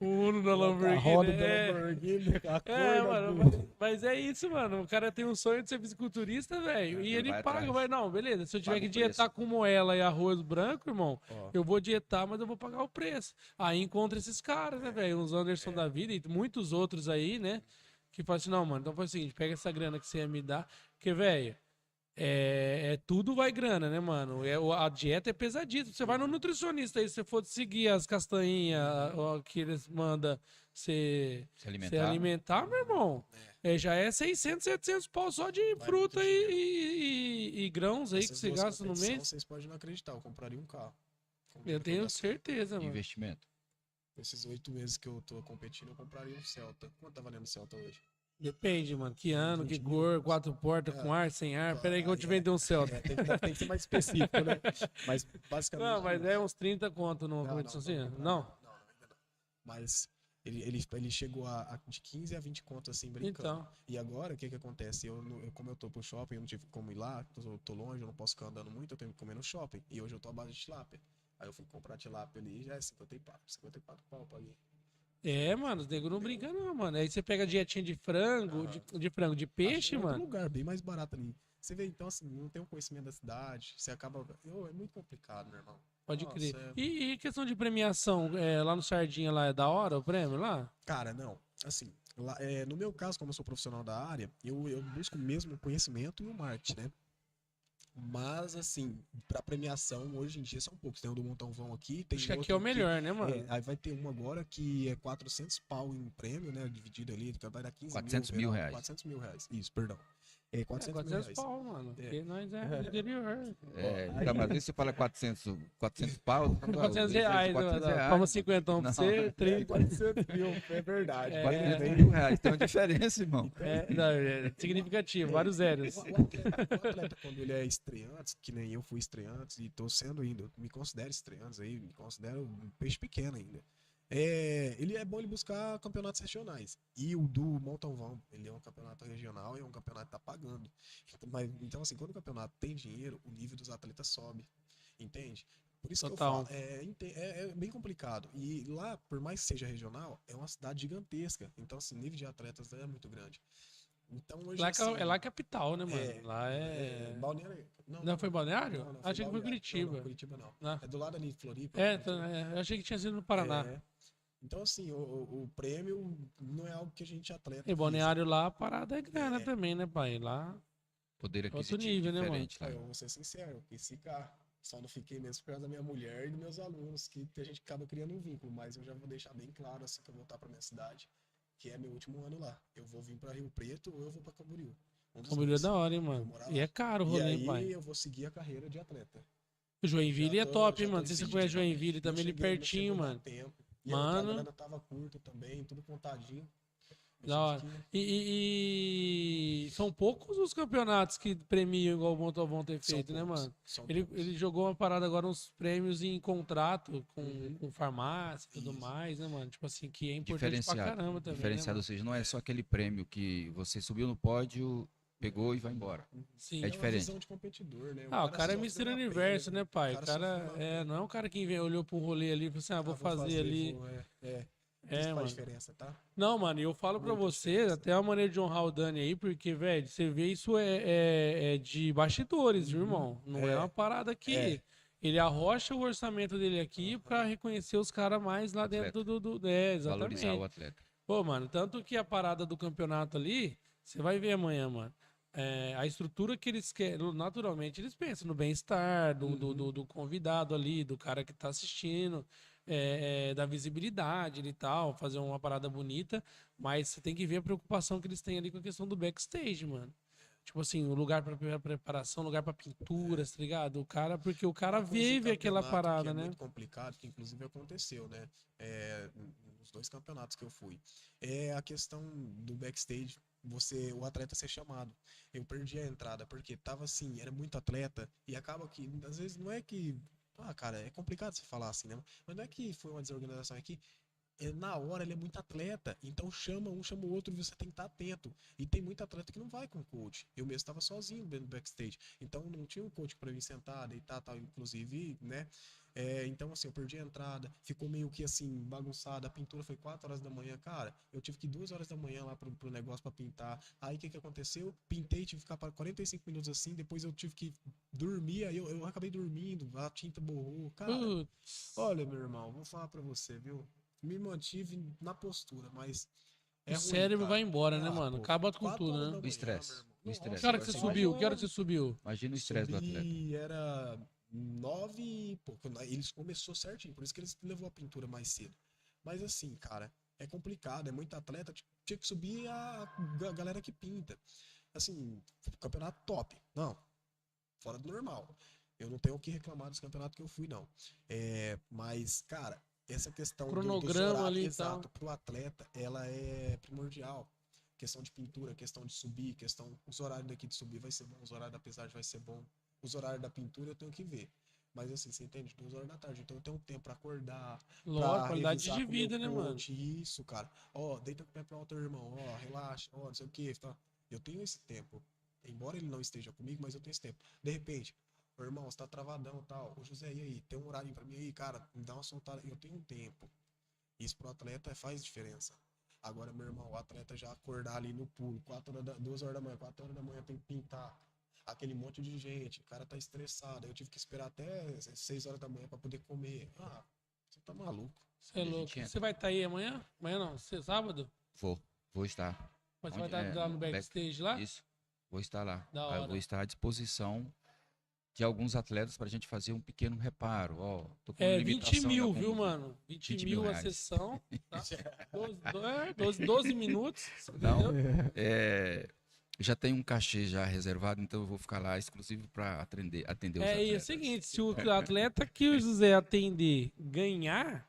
Speaker 1: o Uno na Lamborghini.
Speaker 3: A roda da Lamborghini, a cor
Speaker 1: mano, mas é isso, mano. O cara tem um sonho de ser fisiculturista, velho. E ele
Speaker 2: vai
Speaker 1: paga,
Speaker 2: atrás.
Speaker 1: vai, não, beleza. Se eu tiver
Speaker 2: Paga
Speaker 1: que
Speaker 2: o
Speaker 1: dietar
Speaker 2: preço.
Speaker 1: com moela e arroz branco, irmão,
Speaker 3: Ó,
Speaker 1: eu vou dietar, mas eu vou pagar o preço. Aí encontra esses caras, né, velho? Uns Anderson da vida e muitos outros aí, né? Que fala assim, não, mano, então faz o seguinte, pega essa grana que você ia me dar, porque, velho, tudo vai grana, né, mano? A dieta é pesadíssima. Você vai no nutricionista aí, se você for seguir as castanhinhas ó, que eles mandam você
Speaker 2: Se
Speaker 1: se
Speaker 2: alimentar.
Speaker 1: alimentar, meu irmão, já é 600, 700 pau só de
Speaker 3: Vai
Speaker 1: fruta
Speaker 3: muito dinheiro.
Speaker 1: e grãos aí que
Speaker 3: essas
Speaker 1: você
Speaker 3: duas
Speaker 1: gasta no
Speaker 3: competições,
Speaker 1: mês.
Speaker 3: vocês podem não acreditar, eu compraria um carro. Com o
Speaker 1: Eu
Speaker 3: dinheiro que
Speaker 1: tenho
Speaker 3: gastei.
Speaker 1: certeza, mano.
Speaker 2: Investimento.
Speaker 3: Esses 8 meses que eu tô competindo, eu compraria um Celta. Quanto tá valendo o Celta hoje?
Speaker 1: Depende, mano. Que ano, que
Speaker 3: 20 mil.
Speaker 1: cor, 4 portas, com ar, sem ar. Pera aí que eu vou te vender um Celta.
Speaker 3: Tem que ser mais específico, né? Mas basicamente.
Speaker 1: Não, mas é uns 30 conto numa competição assim?
Speaker 3: Não,
Speaker 1: Não?
Speaker 3: ainda não. Mas ele chegou de 15 a 20 conto assim, brincando.
Speaker 1: Então.
Speaker 3: E agora, o que que acontece? Como eu tô pro shopping, eu não tive como ir lá, tô longe, eu não posso ficar andando muito, eu tenho que comer no shopping. E hoje eu tô à base de tilápia. Aí eu fui comprar tilápia ali, já é 54 pau, eu paguei.
Speaker 1: Mano, os nego não brinca não, mano. Aí você pega a dietinha de frango, de frango, de peixe,
Speaker 3: Acho outro
Speaker 1: mano.
Speaker 3: lugar bem mais barato ali. Você vê, então, assim, não tem um conhecimento da cidade, você acaba. É muito complicado, meu irmão.
Speaker 1: Pode
Speaker 3: Nossa,
Speaker 1: crer. E questão de premiação, lá no Sardinha lá é da hora o prêmio lá?
Speaker 3: Cara, não. Assim, no meu caso, como eu sou profissional da área, eu busco mesmo o conhecimento e o marketing, né? Mas, assim, pra premiação, hoje em dia são poucos. Tem o do Montão Vão aqui, tem
Speaker 1: Acho que aqui
Speaker 3: outro
Speaker 1: é o melhor, né, mano?
Speaker 3: aí vai ter um agora que é 400 pau em prêmio, né? Dividido ali, que vai dar 15
Speaker 2: 400
Speaker 3: mil
Speaker 2: mil
Speaker 3: reais.
Speaker 2: reais.
Speaker 3: 400 mil reais. Isso, perdão. 400 mil
Speaker 1: 400
Speaker 3: reais.
Speaker 1: pau, mano.
Speaker 3: É.
Speaker 1: Porque nós é do interior.
Speaker 2: Então, mas às vezes você fala 400 pau.
Speaker 1: 400 reais,
Speaker 2: 400
Speaker 1: mano.
Speaker 2: reais.
Speaker 1: Toma 50 pra
Speaker 2: Não.
Speaker 1: você, 30.
Speaker 3: 400 mil, é verdade.
Speaker 2: 400 mil reais. Tem uma diferença, irmão.
Speaker 1: É significativo, vários zeros.
Speaker 3: O atleta, quando ele é estreante, que nem eu fui estreante, e tô sendo ainda, eu me considero estreante aí, me considero um peixe pequeno ainda. Ele é bom ele buscar campeonatos regionais. E o do Mountain Vão, ele é um campeonato regional e é um campeonato que tá pagando. Então, assim, quando o campeonato tem dinheiro, o nível dos atletas sobe. Entende? Por isso
Speaker 1: Total.
Speaker 3: que eu falo, é bem complicado. E lá, por mais que seja regional, é uma cidade gigantesca. Então, assim, o nível de atletas é muito grande. Então, hoje,
Speaker 1: Lá,
Speaker 3: assim,
Speaker 1: é lá capital, né, mano? Lá
Speaker 3: Balneário.
Speaker 1: Não foi Balneário?
Speaker 3: Não,
Speaker 1: Achei que foi Curitiba.
Speaker 3: Não, Curitiba não.
Speaker 1: Ah.
Speaker 3: É do lado ali de Floripa.
Speaker 1: Eu achei que tinha sido no Paraná.
Speaker 3: Então, assim, o prêmio não é algo que a gente atleta.
Speaker 1: E Balneário lá, a parada é grana também, né, pai? Lá.
Speaker 2: Poder
Speaker 1: Outro
Speaker 2: aquisitivo
Speaker 1: nível, né,
Speaker 2: diferente lá.
Speaker 3: Eu vou ser sincero, esse carro. Só não fiquei mesmo por causa da minha mulher e dos meus alunos, que a gente acaba criando um vínculo. Mas eu já vou deixar bem claro, assim que eu voltar pra minha cidade, que é meu último ano lá. Eu vou vir pra Rio Preto ou eu vou pra Camboriú.
Speaker 1: Camboriú é da hora, hein, mano? E é caro o rolê,
Speaker 3: e
Speaker 1: pai.
Speaker 3: aí eu vou seguir a carreira de atleta.
Speaker 1: Joinville é top, hein,
Speaker 3: já tô
Speaker 1: mano? Não sei se você conhece Joinville também, ali pertinho, mano.
Speaker 3: E
Speaker 1: Mano.
Speaker 3: a grana tava curta também, tudo contadinho.
Speaker 1: Da hora. E são poucos os campeonatos que premiam igual o Montauban ter feito, né, mano? Ele jogou uma parada agora, uns prêmios em contrato com farmácia e tudo mais, né, mano? Tipo assim, que é importante pra caramba também.
Speaker 2: Diferenciado,
Speaker 1: né,
Speaker 2: ou seja, não é só aquele prêmio que você subiu no pódio, pegou e vai embora.
Speaker 1: Sim.
Speaker 2: É diferente.
Speaker 3: Visão de competidor, né?
Speaker 1: O cara é Mr. Universo, né, pai? O cara não é um cara que olhou pra um rolê ali e falou assim, vou fazer ali.
Speaker 3: Isso
Speaker 1: mano.
Speaker 3: faz diferença, tá?
Speaker 1: Não, mano, e eu falo pra você, até a maneira de honrar o Dani aí, porque, velho, você vê isso é de bastidores, viu, irmão? Não é uma parada que ele arrocha o orçamento dele aqui pra reconhecer os caras mais lá dentro do exatamente.
Speaker 2: Valorizar o atleta.
Speaker 1: Pô, mano, tanto que a parada do campeonato ali, você vai ver amanhã, mano. A estrutura que eles querem, naturalmente, eles pensam no bem-estar do convidado ali, do cara que tá assistindo. Da visibilidade e tal, fazer uma parada bonita, mas você tem que ver a preocupação que eles têm ali com a questão do backstage, mano. Tipo assim, o lugar pra preparação, lugar pra pinturas, tá ligado? Porque o cara vive aquela parada, né?
Speaker 3: É muito complicado, que inclusive aconteceu, né? Nos 2 campeonatos que eu fui. É a questão do backstage, o atleta ser chamado. Eu perdi a entrada, porque tava assim, era muito atleta, e acaba que, às vezes, não é que Ah, cara, é complicado você falar assim, né? Mas não é que foi uma desorganização aqui. Na hora ele é muito atleta, então chama o outro e você tem que estar atento. E tem muito atleta que não vai com coach. Eu mesmo estava sozinho no backstage, então não tinha um coach para mim sentar, deitar, tal, inclusive, né? Então assim, eu perdi a entrada, ficou meio que assim bagunçada. A pintura foi 4 horas da manhã, cara. Eu tive que ir 2 horas da manhã lá pro negócio para pintar. Aí o que aconteceu? Pintei, tive que ficar para 45 minutos assim. Depois eu tive que dormir. Aí eu acabei dormindo, a tinta borrou, cara.
Speaker 1: Putz,
Speaker 3: Olha, meu irmão, vou falar para você, viu? Me mantive na postura, mas
Speaker 1: o
Speaker 3: é ruim,
Speaker 1: cérebro vai
Speaker 3: cara.
Speaker 1: embora, né,
Speaker 3: Ah,
Speaker 1: mano?
Speaker 3: pô,
Speaker 1: Acaba com
Speaker 3: 4
Speaker 1: tudo,
Speaker 3: horas
Speaker 1: né?
Speaker 3: da
Speaker 2: O
Speaker 3: manhã, meu
Speaker 2: estresse.
Speaker 3: irmão.
Speaker 2: O
Speaker 1: Que
Speaker 2: estresse.
Speaker 1: hora
Speaker 3: Nossa,
Speaker 1: que você
Speaker 2: Você
Speaker 1: subiu? Que hora que
Speaker 2: imagina,
Speaker 1: você subiu?
Speaker 2: imagina o estresse do atleta.
Speaker 3: Era 9 e pouco. Eles começou certinho, por isso que eles levou a pintura mais cedo. Mas assim, cara, é complicado, é muito atleta. Tinha que subir a galera que pinta. Assim, campeonato top. Não, fora do normal. Eu não tenho o que reclamar dos campeonatos que eu fui, não. Mas, cara, essa questão dos
Speaker 1: Cronograma
Speaker 3: horários,
Speaker 1: ali e tal.
Speaker 3: exato, pro atleta, ela é primordial. Questão de pintura, questão de subir, os horários daqui de subir vai ser bom, os horários da pesagem vai ser bom. Os horários da pintura eu tenho que ver. Mas assim, você entende? 2 horas da tarde. Então eu tenho tempo pra acordar,
Speaker 1: Lógico,
Speaker 3: pra
Speaker 1: qualidade
Speaker 3: revisar
Speaker 1: de
Speaker 3: com o meu
Speaker 1: vida, né, mano?
Speaker 3: coach. Isso, cara. Ó, deita com o pé pro alto, irmão. Ó, relaxa. Ó, não sei o que. Tá? Eu tenho esse tempo. Embora ele não esteja comigo, mas eu tenho esse tempo. De repente, ô, irmão, você tá travadão e tal. Ô, José, e aí? Tem um horário pra mim aí, cara? Me dá uma soltada. Eu tenho um tempo. Isso pro atleta faz diferença. Agora, meu irmão, o atleta já acordar ali no pulo, 2 horas da manhã, 4 horas da manhã tem que pintar. Aquele monte de gente, o cara tá estressado. Eu tive que esperar até 6 horas da manhã pra poder comer. Ah, você tá maluco.
Speaker 1: Você é
Speaker 2: Onde a
Speaker 1: louco.
Speaker 2: gente
Speaker 1: Você
Speaker 2: entra?
Speaker 1: vai estar aí amanhã? Amanhã não, sábado?
Speaker 2: Vou estar.
Speaker 1: Mas você vai
Speaker 2: Onde
Speaker 1: estar
Speaker 2: é
Speaker 1: lá no
Speaker 2: no
Speaker 1: backstage lá?
Speaker 2: isso. Vou estar lá.
Speaker 1: Da
Speaker 2: Aí eu vou
Speaker 1: hora.
Speaker 2: estar à disposição de alguns atletas para a gente fazer um pequeno reparo. Ó, tô com
Speaker 1: É 20
Speaker 2: limitação em
Speaker 1: mil,
Speaker 2: algum
Speaker 1: viu,
Speaker 2: movimento.
Speaker 1: mano? 20
Speaker 2: 20 mil
Speaker 1: mil a
Speaker 2: reais.
Speaker 1: sessão, tá? 12 minutos,
Speaker 2: Não,
Speaker 1: entendeu?
Speaker 2: já tem um cachê já reservado, então eu vou ficar lá exclusivo para atender os
Speaker 1: E é o
Speaker 2: atletas.
Speaker 1: seguinte, se o atleta que o José atender ganhar,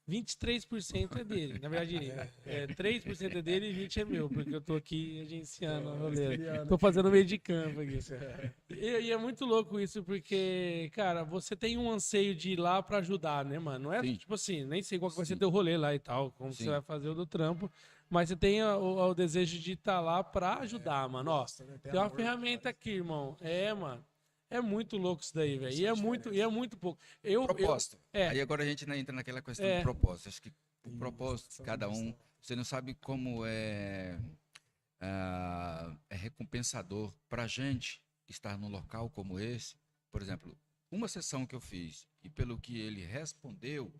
Speaker 1: 23% é dele. Na verdade, 3% é dele e 20% é meu, porque eu tô aqui agenciando a rolê. Tô fazendo meio de campo aqui. E é muito louco isso, porque, cara, você tem um anseio de ir lá pra ajudar, né, mano? Não é
Speaker 2: Sim,
Speaker 1: tipo assim, nem sei qual que vai ser
Speaker 2: sim,
Speaker 1: teu rolê lá e tal, como que você
Speaker 2: sim.
Speaker 1: vai fazer o do trampo, mas você tem o desejo de estar lá pra ajudar, mano. Ó,
Speaker 3: Gosta, né? Tem
Speaker 1: tem uma
Speaker 3: amor.
Speaker 1: ferramenta aqui, irmão. Mano. É muito louco isso daí, velho.
Speaker 3: Isso faz
Speaker 1: E é
Speaker 3: diferença.
Speaker 1: muito pouco. Eu,
Speaker 2: Propósito.
Speaker 1: é,
Speaker 2: Aí agora a gente entra naquela questão do
Speaker 1: é.
Speaker 2: propósito. Acho que o
Speaker 3: Isso,
Speaker 2: propósito de
Speaker 3: essa
Speaker 2: cada um,
Speaker 3: questão.
Speaker 2: você não sabe como é recompensador para a gente estar num local como esse. Por exemplo, uma sessão que eu fiz e pelo que ele respondeu,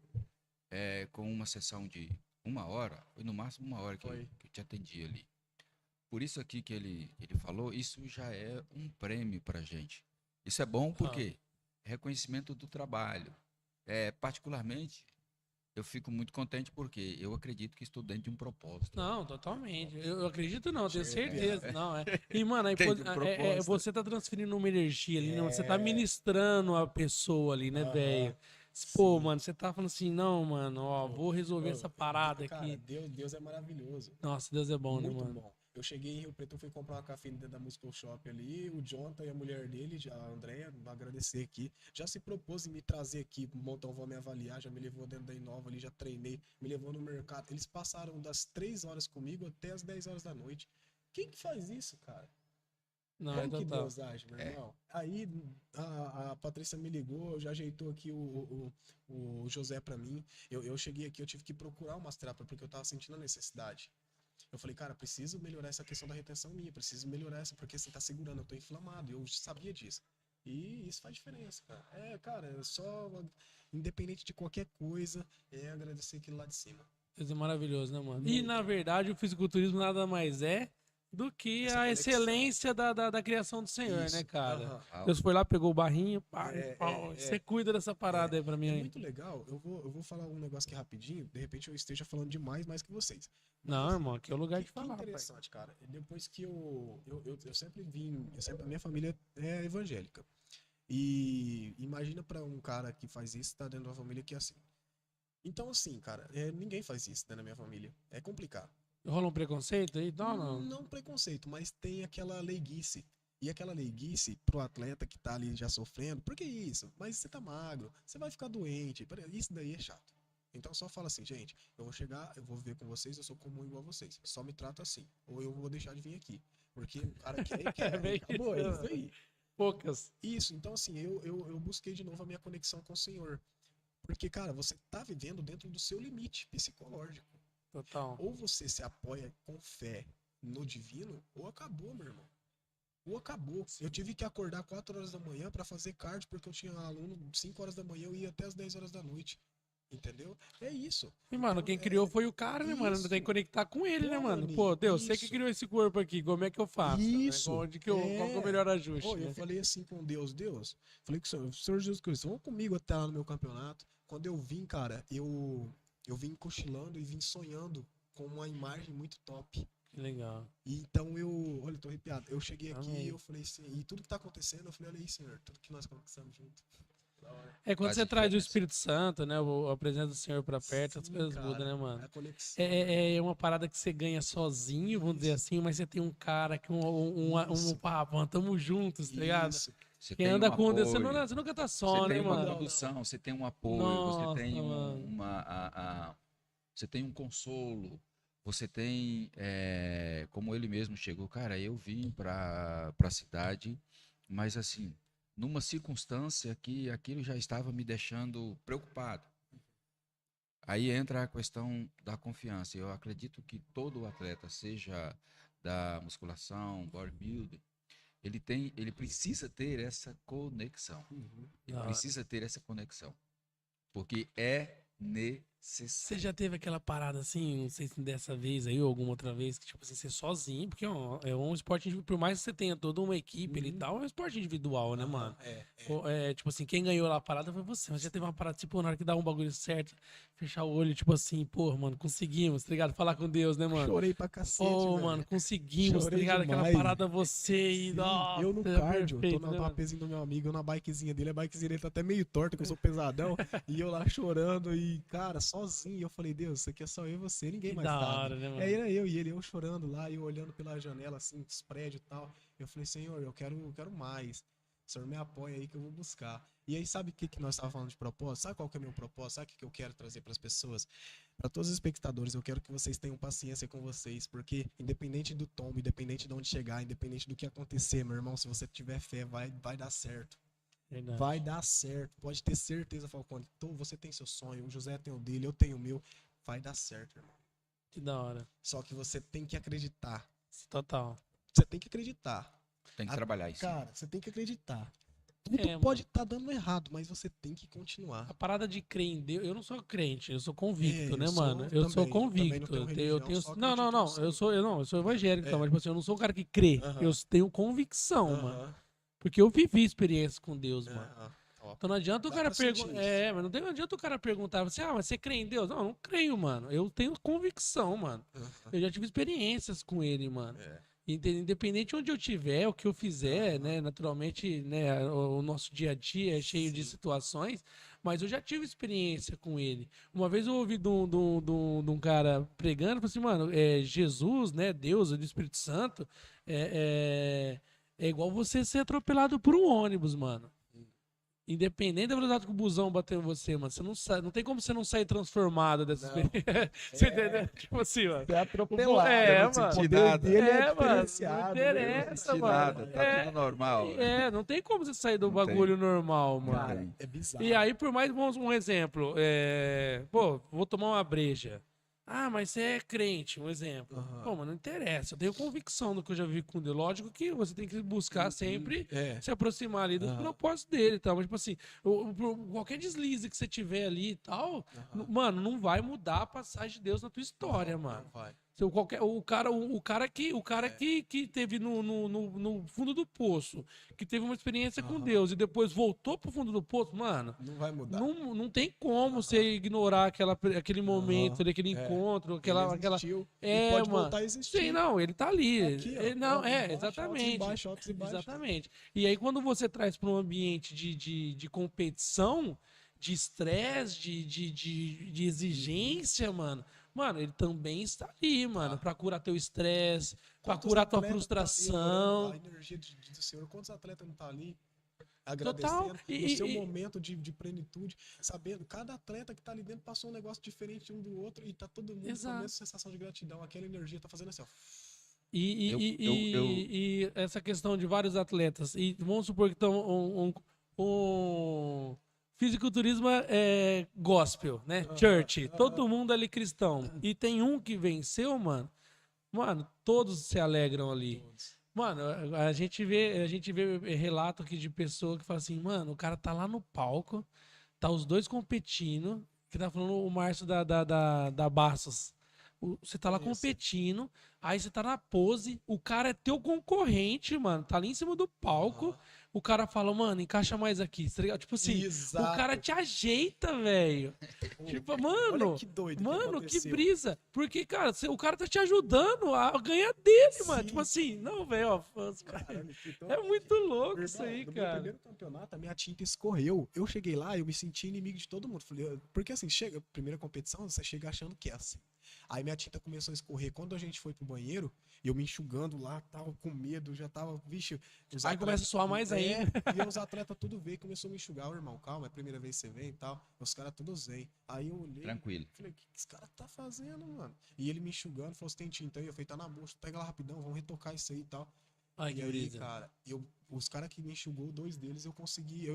Speaker 2: com uma sessão de 1 hora, foi no máximo 1 hora
Speaker 3: Foi.
Speaker 2: que eu te atendi ali. Por isso aqui que ele falou, isso já é um prêmio para a gente. Isso é bom
Speaker 1: Ah,
Speaker 2: porque reconhecimento do trabalho. Particularmente, eu fico muito contente porque eu acredito que estou dentro de um propósito.
Speaker 1: não, totalmente. Eu acredito não, tenho
Speaker 3: Chega de
Speaker 1: certeza.
Speaker 3: piada.
Speaker 1: Não, é. E, mano, aí,
Speaker 2: Tem de um propósito.
Speaker 1: você tá transferindo uma energia ali, né? Você tá
Speaker 3: É.
Speaker 1: ministrando a pessoa ali, né, velho?
Speaker 3: Aham.
Speaker 1: Pô,
Speaker 3: Sim.
Speaker 1: mano, você tá falando assim, não, mano, ó,
Speaker 3: Pô,
Speaker 1: vou resolver essa parada
Speaker 3: cara,
Speaker 1: aqui.
Speaker 3: Deus é maravilhoso.
Speaker 1: Nossa, Deus é bom, né,
Speaker 3: Muito
Speaker 1: mano?
Speaker 3: bom. Eu cheguei em Rio Preto, eu fui comprar uma cafeína dentro da Musical Shop ali. O Jonathan e a mulher dele, a Andrea, vou agradecer aqui, já se propôs em me trazer aqui. O Montão vão me avaliar, já me levou dentro da Inova ali, já treinei, me levou no mercado. Eles passaram das 3 horas comigo até as 10 horas da noite. Quem que faz isso, cara?
Speaker 1: Não, é
Speaker 3: Como que
Speaker 1: total.
Speaker 3: Deus age, meu
Speaker 2: É,
Speaker 3: irmão? Aí a Patrícia me ligou, já ajeitou aqui o José pra mim. Eu cheguei aqui, eu tive que procurar uma terapia porque eu tava sentindo a necessidade. Eu falei, cara, preciso melhorar essa questão da retenção minha, preciso melhorar essa, porque você tá segurando, eu tô inflamado, e eu sabia disso. E isso faz diferença, cara. Cara, é só, independente de qualquer coisa, é agradecer aquilo lá de cima.
Speaker 1: Deus é maravilhoso, né, mano? E, na
Speaker 3: Muito.
Speaker 1: verdade, o fisiculturismo nada mais é do que
Speaker 3: Essa
Speaker 1: a
Speaker 3: conexão.
Speaker 1: excelência da criação do Senhor, né,
Speaker 3: Isso.
Speaker 1: cara?
Speaker 3: Aham.
Speaker 2: uau,
Speaker 1: Deus foi lá, pegou o barrinho, pá,
Speaker 3: É,
Speaker 1: pau.
Speaker 3: é,
Speaker 1: Você
Speaker 3: é,
Speaker 1: cuida dessa
Speaker 3: é.
Speaker 1: parada aí pra mim
Speaker 3: É
Speaker 1: aí.
Speaker 3: muito legal. Eu vou falar um negócio aqui rapidinho. De repente eu esteja falando demais mais que vocês.
Speaker 1: Não,
Speaker 3: Mas
Speaker 1: irmão, aqui é o lugar de
Speaker 3: que
Speaker 1: falar, pai.
Speaker 3: interessante, cara. Depois que eu sempre vim. A minha família é evangélica. E imagina pra um cara que faz isso, tá dentro de uma família que é assim. Então, assim, cara, ninguém faz isso dentro da minha família. É complicado.
Speaker 1: Rola um preconceito aí? Não, não.
Speaker 3: Não preconceito, mas tem aquela leiguice. E aquela leiguice pro atleta que tá ali já sofrendo, por que isso? Mas você tá magro, você vai ficar doente. Isso daí é chato. Então só fala assim, gente, eu vou chegar, eu vou ver com vocês, eu sou comum igual a vocês. Só me trata assim. Ou eu vou deixar de vir aqui. Porque o cara quer e quer.
Speaker 1: bem
Speaker 3: Acabou, é
Speaker 1: isso,
Speaker 3: isso aí.
Speaker 1: Poucas.
Speaker 3: Isso, então assim, eu busquei de novo a minha conexão com o Senhor. Porque, cara, você tá vivendo dentro do seu limite psicológico.
Speaker 1: Total.
Speaker 3: Ou você se apoia com fé no divino, ou acabou, meu irmão. Ou acabou. Eu tive que acordar 4 horas da manhã pra fazer cardio, porque eu tinha um aluno 5 horas da manhã, eu ia até as 10 horas da noite. Entendeu? É isso.
Speaker 1: E, mano,
Speaker 3: Então,
Speaker 1: quem criou foi o cara, né, mano?
Speaker 3: isso.
Speaker 1: Tem que conectar com ele, né,
Speaker 3: Pô,
Speaker 1: mano?
Speaker 3: maninho,
Speaker 1: Pô, Deus, você que
Speaker 3: isso.
Speaker 1: criou esse corpo aqui, como é que eu faço?
Speaker 3: Isso.
Speaker 1: Né? Qual que é o melhor ajuste?
Speaker 3: Pô,
Speaker 1: né?
Speaker 3: eu falei assim com Deus, falei com o Senhor Jesus Cristo, vamos comigo até lá no meu campeonato. Quando eu vim, cara, eu vim cochilando e vim sonhando com uma imagem muito top.
Speaker 1: Que legal.
Speaker 3: E então olha, eu tô arrepiado. Eu cheguei aqui
Speaker 1: Amém.
Speaker 3: e eu falei assim, e tudo que tá acontecendo, eu falei, olha aí, Senhor, tudo que nós conquistamos junto. Da hora.
Speaker 1: É quando
Speaker 2: Faz
Speaker 1: você traz o
Speaker 2: diferença.
Speaker 1: Espírito Santo, né? A presença do Senhor pra perto, as
Speaker 3: Sim,
Speaker 1: coisas
Speaker 3: cara,
Speaker 1: mudam, né, mano?
Speaker 3: a conexão.
Speaker 1: É uma parada que você ganha sozinho, vamos dizer assim, mas você tem um cara que
Speaker 3: Isso.
Speaker 1: papo, mano, tamo juntos, tá ligado?
Speaker 3: Isso.
Speaker 2: Você
Speaker 1: Quem
Speaker 2: tem
Speaker 1: anda
Speaker 2: um
Speaker 1: com Deus,
Speaker 2: apoio,
Speaker 1: você nunca tá
Speaker 2: você
Speaker 1: só,
Speaker 2: tem
Speaker 1: né,
Speaker 2: uma
Speaker 1: mano?
Speaker 2: condução, você tem um apoio,
Speaker 1: Nossa,
Speaker 2: você tem
Speaker 1: mano.
Speaker 2: você tem um consolo, você tem, como ele mesmo chegou, cara, eu vim para a cidade, mas assim, numa circunstância que aquilo já estava me deixando preocupado. Aí entra a questão da confiança. Eu acredito que todo atleta, seja da musculação, bodybuilding, ele precisa ter essa conexão.
Speaker 3: Uhum.
Speaker 2: Ele
Speaker 1: Da hora.
Speaker 2: precisa ter essa conexão, porque é
Speaker 1: Você
Speaker 2: necessário.
Speaker 1: já teve aquela parada assim, não sei se dessa vez aí ou alguma outra vez, que tipo assim, você sozinho, porque ó, é um esporte individual, por mais que você tenha toda uma equipe ali e
Speaker 3: Uhum.
Speaker 1: tal, é um esporte individual, né,
Speaker 3: Aham,
Speaker 1: mano?
Speaker 3: é.
Speaker 1: Pô, tipo assim, quem ganhou lá a parada foi você. Mas já teve uma parada, tipo, na hora que dá um bagulho certo, fechar o olho, tipo assim, pô, mano, conseguimos, tá ligado? Falar com Deus, né, mano?
Speaker 3: Chorei pra cacete,
Speaker 1: Pô,
Speaker 3: velho.
Speaker 1: mano, conseguimos, tá
Speaker 3: Chorei
Speaker 1: ligado? Aquela
Speaker 3: demais.
Speaker 1: parada você e,
Speaker 3: Sim,
Speaker 1: nossa,
Speaker 3: eu no
Speaker 1: é
Speaker 3: cardio,
Speaker 1: perfeito,
Speaker 3: tô
Speaker 1: né,
Speaker 3: na
Speaker 1: mano?
Speaker 3: papezinha do meu amigo, eu na bikezinha dele, a bikezinha dele tá até meio torta, que eu sou pesadão, e eu lá chorando, e cara, sozinho, eu falei, Deus, isso aqui é só eu e você, ninguém
Speaker 1: Que
Speaker 3: mais
Speaker 1: da
Speaker 3: sabe.
Speaker 1: hora, né, mano?
Speaker 3: Aí era eu e ele, eu chorando lá, e eu olhando pela janela, assim, dos prédios e tal, eu falei, Senhor, eu quero mais, o Senhor me apoia aí que eu vou buscar. E aí, sabe o que nós estávamos falando de propósito? Sabe qual que é o meu propósito? Sabe o que eu quero trazer para as pessoas? Para todos os espectadores, eu quero que vocês tenham paciência com vocês, porque independente do tombo, independente de onde chegar, independente do que acontecer, meu irmão, se você tiver fé, vai dar certo.
Speaker 1: Verdade.
Speaker 3: Vai dar certo. Pode ter certeza, Falcone. Você tem seu sonho, o José tem o dele, eu tenho o meu. Vai dar certo, irmão.
Speaker 1: Que da hora.
Speaker 3: Só que você tem que acreditar.
Speaker 1: Total.
Speaker 3: Você tem que acreditar.
Speaker 2: Tem que
Speaker 3: Ah,
Speaker 2: trabalhar isso.
Speaker 3: Cara, você tem que acreditar. Tudo
Speaker 1: É,
Speaker 3: pode estar dando errado, mas você tem que continuar.
Speaker 1: A parada de crer em Deus, eu não sou crente, eu sou convicto,
Speaker 3: É,
Speaker 1: né,
Speaker 3: eu sou
Speaker 1: mano? Eu sou
Speaker 3: também, eu também
Speaker 1: convicto.
Speaker 3: não tenho
Speaker 1: Eu
Speaker 3: religião,
Speaker 1: tenho,
Speaker 3: só
Speaker 1: não, não,
Speaker 3: acredito
Speaker 1: não.
Speaker 3: no Senhor.
Speaker 1: Eu sou evangélico,
Speaker 3: É.
Speaker 1: então, mas tipo assim, eu não sou um cara que crê.
Speaker 3: Aham.
Speaker 1: Eu tenho convicção, mano.
Speaker 3: Aham.
Speaker 1: Porque eu vivi experiência com Deus, mano.
Speaker 3: Aham. Top.
Speaker 1: Então não adianta o
Speaker 3: Dá
Speaker 1: cara
Speaker 3: pra sentir
Speaker 1: perguntar.
Speaker 3: isso.
Speaker 1: Mas não adianta o cara perguntar assim, mas você crê em Deus? Não, eu não creio, mano. Eu tenho convicção, mano.
Speaker 3: Aham.
Speaker 1: Eu já tive experiências com ele, mano.
Speaker 3: É.
Speaker 1: Independente de onde eu tiver, o que eu fizer,
Speaker 3: Aham.
Speaker 1: né? Naturalmente, né? O nosso dia a dia é cheio de
Speaker 3: Sim.
Speaker 1: situações, mas eu já tive experiência com ele. Uma vez eu ouvi de um cara pregando, falei assim, mano, Jesus, né? Deus, o Espírito Santo, é igual você ser atropelado por um ônibus, mano. Independente da velocidade que o busão bateu em você, mano, você não sai, não tem como você não sair transformado dessa
Speaker 3: Não.
Speaker 1: experiência. Você entendeu? Tipo assim, mano.
Speaker 3: Você é atropelado.
Speaker 1: É,
Speaker 3: né?
Speaker 1: mano.
Speaker 3: O poder
Speaker 2: Nada.
Speaker 3: dele é
Speaker 1: Mano, não
Speaker 3: diferenciado. né?
Speaker 1: interessa,
Speaker 2: De
Speaker 1: mano.
Speaker 2: nada, tá tudo normal.
Speaker 1: Não tem como você sair do
Speaker 2: Não
Speaker 1: bagulho normal,
Speaker 2: Não
Speaker 1: mano.
Speaker 2: tem.
Speaker 3: Cara, é bizarro.
Speaker 1: E aí, por mais, vamos um exemplo. Pô, vou tomar uma breja. Ah, mas você é crente, um exemplo.
Speaker 3: Aham.
Speaker 1: Pô, mas não interessa. Eu tenho convicção do que eu já vi com Deus. Lógico que você tem que buscar sempre
Speaker 3: É.
Speaker 1: se aproximar ali do
Speaker 3: Aham.
Speaker 1: propósito dele e tal. Mas, tipo assim, qualquer deslize que você tiver ali e tal,
Speaker 3: Aham.
Speaker 1: mano, não vai mudar a passagem de Deus na tua história,
Speaker 3: Não,
Speaker 1: mano.
Speaker 3: não vai.
Speaker 1: O cara que teve no fundo do poço, que teve uma experiência com
Speaker 3: Aham.
Speaker 1: Deus e depois voltou pro fundo do poço, mano,
Speaker 3: Não vai mudar.
Speaker 1: não tem como
Speaker 3: Aham.
Speaker 1: você ignorar aquele momento,
Speaker 3: Aham.
Speaker 1: aquele
Speaker 3: É.
Speaker 1: encontro,
Speaker 3: Ele
Speaker 1: aquela.
Speaker 3: existiu
Speaker 1: É,
Speaker 3: e pode
Speaker 1: mano.
Speaker 3: voltar a existir.
Speaker 1: Sim, não, ele tá ali.
Speaker 3: Tá aqui, ó.
Speaker 1: Ele, não,
Speaker 3: Altos e baixos,
Speaker 1: exatamente.
Speaker 3: altos e baixos.
Speaker 1: Exatamente. E aí, quando você traz para um ambiente de competição, de estresse, de exigência, mano, mano, ele também está ali, mano, pra curar teu estresse, pra
Speaker 3: Quantos
Speaker 1: curar tua
Speaker 3: atletas tá ali
Speaker 1: frustração.
Speaker 3: orando a energia do Senhor, quantos atletas não tá ali
Speaker 1: Total.
Speaker 3: agradecendo no seu momento de plenitude, sabendo, cada atleta que tá ali dentro passou um negócio diferente um do outro e tá todo mundo com a mesma sensação de gratidão, aquela energia tá fazendo assim, ó.
Speaker 1: E essa questão de vários atletas, e vamos supor que estão um fisiculturismo é gospel, né? Church, todo mundo ali cristão. E tem um que venceu, mano. Mano, todos se alegram ali.
Speaker 3: Todos.
Speaker 1: Mano, a gente vê relato aqui de pessoa que fala assim, mano, o cara tá lá no palco, tá os dois competindo, que tá falando o Márcio da Bastos. Você tá lá
Speaker 3: Isso.
Speaker 1: competindo, aí você tá na pose, o cara é teu concorrente, mano, tá ali em cima do palco, o cara fala, mano, encaixa mais aqui, tá ligado? Tipo assim,
Speaker 3: Exato.
Speaker 1: o cara te ajeita, velho. Tipo, mano,
Speaker 3: Olha que doido
Speaker 1: mano, que
Speaker 3: aconteceu.
Speaker 1: brisa. Porque, cara, o cara tá te ajudando a ganhar dele, mano.
Speaker 3: Sim.
Speaker 1: Tipo assim, não, velho, ó.
Speaker 3: Caralho, então,
Speaker 1: É muito louco
Speaker 3: meu
Speaker 1: isso
Speaker 3: irmão,
Speaker 1: aí,
Speaker 3: no meu
Speaker 1: cara.
Speaker 3: primeiro campeonato, a minha tinta escorreu. Eu cheguei lá, eu me senti inimigo de todo mundo. Falei, porque assim, chega, primeira competição, você chega achando que é assim. Aí minha tinta começou a escorrer. Quando a gente foi pro banheiro, eu me enxugando lá, tava com medo, já tava, vixe.
Speaker 1: Aí começa a suar mais ainda.
Speaker 3: E os atletas tudo veio, começou a me enxugar, ô irmão, calma, é a primeira vez que você vem e tal. Os caras todos vêm. Aí eu olhei,
Speaker 2: Tranquilo.
Speaker 3: falei, o que esse cara tá fazendo, mano? E ele me enxugando, falou, você tem tinta aí? Eu falei, tá na bolsa, pega lá rapidão, vamos retocar isso aí e tal.
Speaker 1: Ai,
Speaker 3: E
Speaker 1: que
Speaker 3: aí,
Speaker 1: brisa.
Speaker 3: cara, os caras que me enxugou, 2 deles, eu consegui,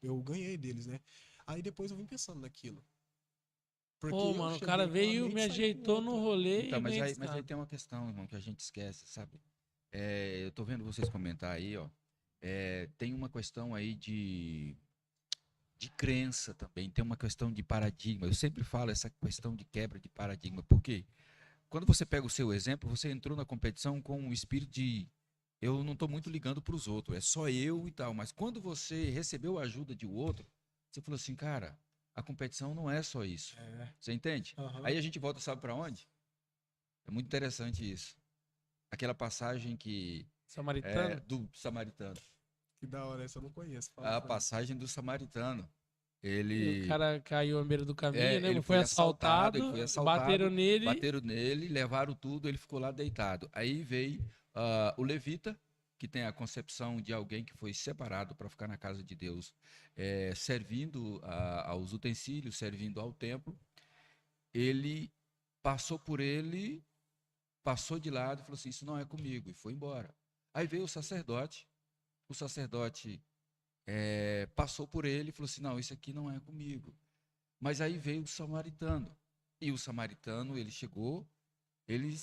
Speaker 3: eu ganhei deles, né? Aí depois eu vim pensando naquilo. Porque
Speaker 1: Pô,
Speaker 3: eu
Speaker 1: mano, o
Speaker 3: cheguei
Speaker 1: cara
Speaker 3: com a
Speaker 1: veio,
Speaker 3: mente
Speaker 1: me
Speaker 3: e saí com
Speaker 1: ajeitou no
Speaker 3: outra.
Speaker 1: rolê
Speaker 2: Então,
Speaker 1: e
Speaker 2: mas
Speaker 1: ganhei
Speaker 2: aí
Speaker 1: destaque.
Speaker 2: tem uma questão, irmão, que a gente esquece, sabe? Eu tô vendo vocês comentar aí, ó. Tem uma questão aí de crença também, tem uma questão de paradigma. Eu sempre falo essa questão de quebra de paradigma. Por quê? Quando você pega o seu exemplo, você entrou na competição com o espírito de eu não estou muito ligando para os outros, é só eu e tal. Mas quando você recebeu a ajuda de outro, você falou assim, cara, a competição não é só isso.
Speaker 3: É.
Speaker 2: Você entende?
Speaker 3: Aham.
Speaker 2: Aí a gente volta, sabe para onde? É muito interessante isso. Aquela passagem
Speaker 1: Samaritano?
Speaker 2: do samaritano.
Speaker 3: Que da hora, essa eu não conheço. Fala
Speaker 2: A
Speaker 3: pra mim.
Speaker 2: passagem do samaritano.
Speaker 1: E
Speaker 2: Ele,
Speaker 1: o cara caiu à beira do caminho, né?
Speaker 2: ele
Speaker 1: Foi assaltado,
Speaker 2: ele foi
Speaker 1: bateram
Speaker 2: assaltado,
Speaker 1: nele.
Speaker 2: bateram nele, levaram tudo, ele ficou lá deitado. Aí veio o levita, que tem a concepção de alguém que foi separado para ficar na casa de Deus, servindo aos utensílios, servindo ao templo. Ele passou por ele, passou de lado e falou assim, isso não é comigo, e foi embora. Aí veio o sacerdote passou por ele e falou assim, não, isso aqui não é comigo. Mas aí veio o samaritano. E o samaritano, ele chegou, ele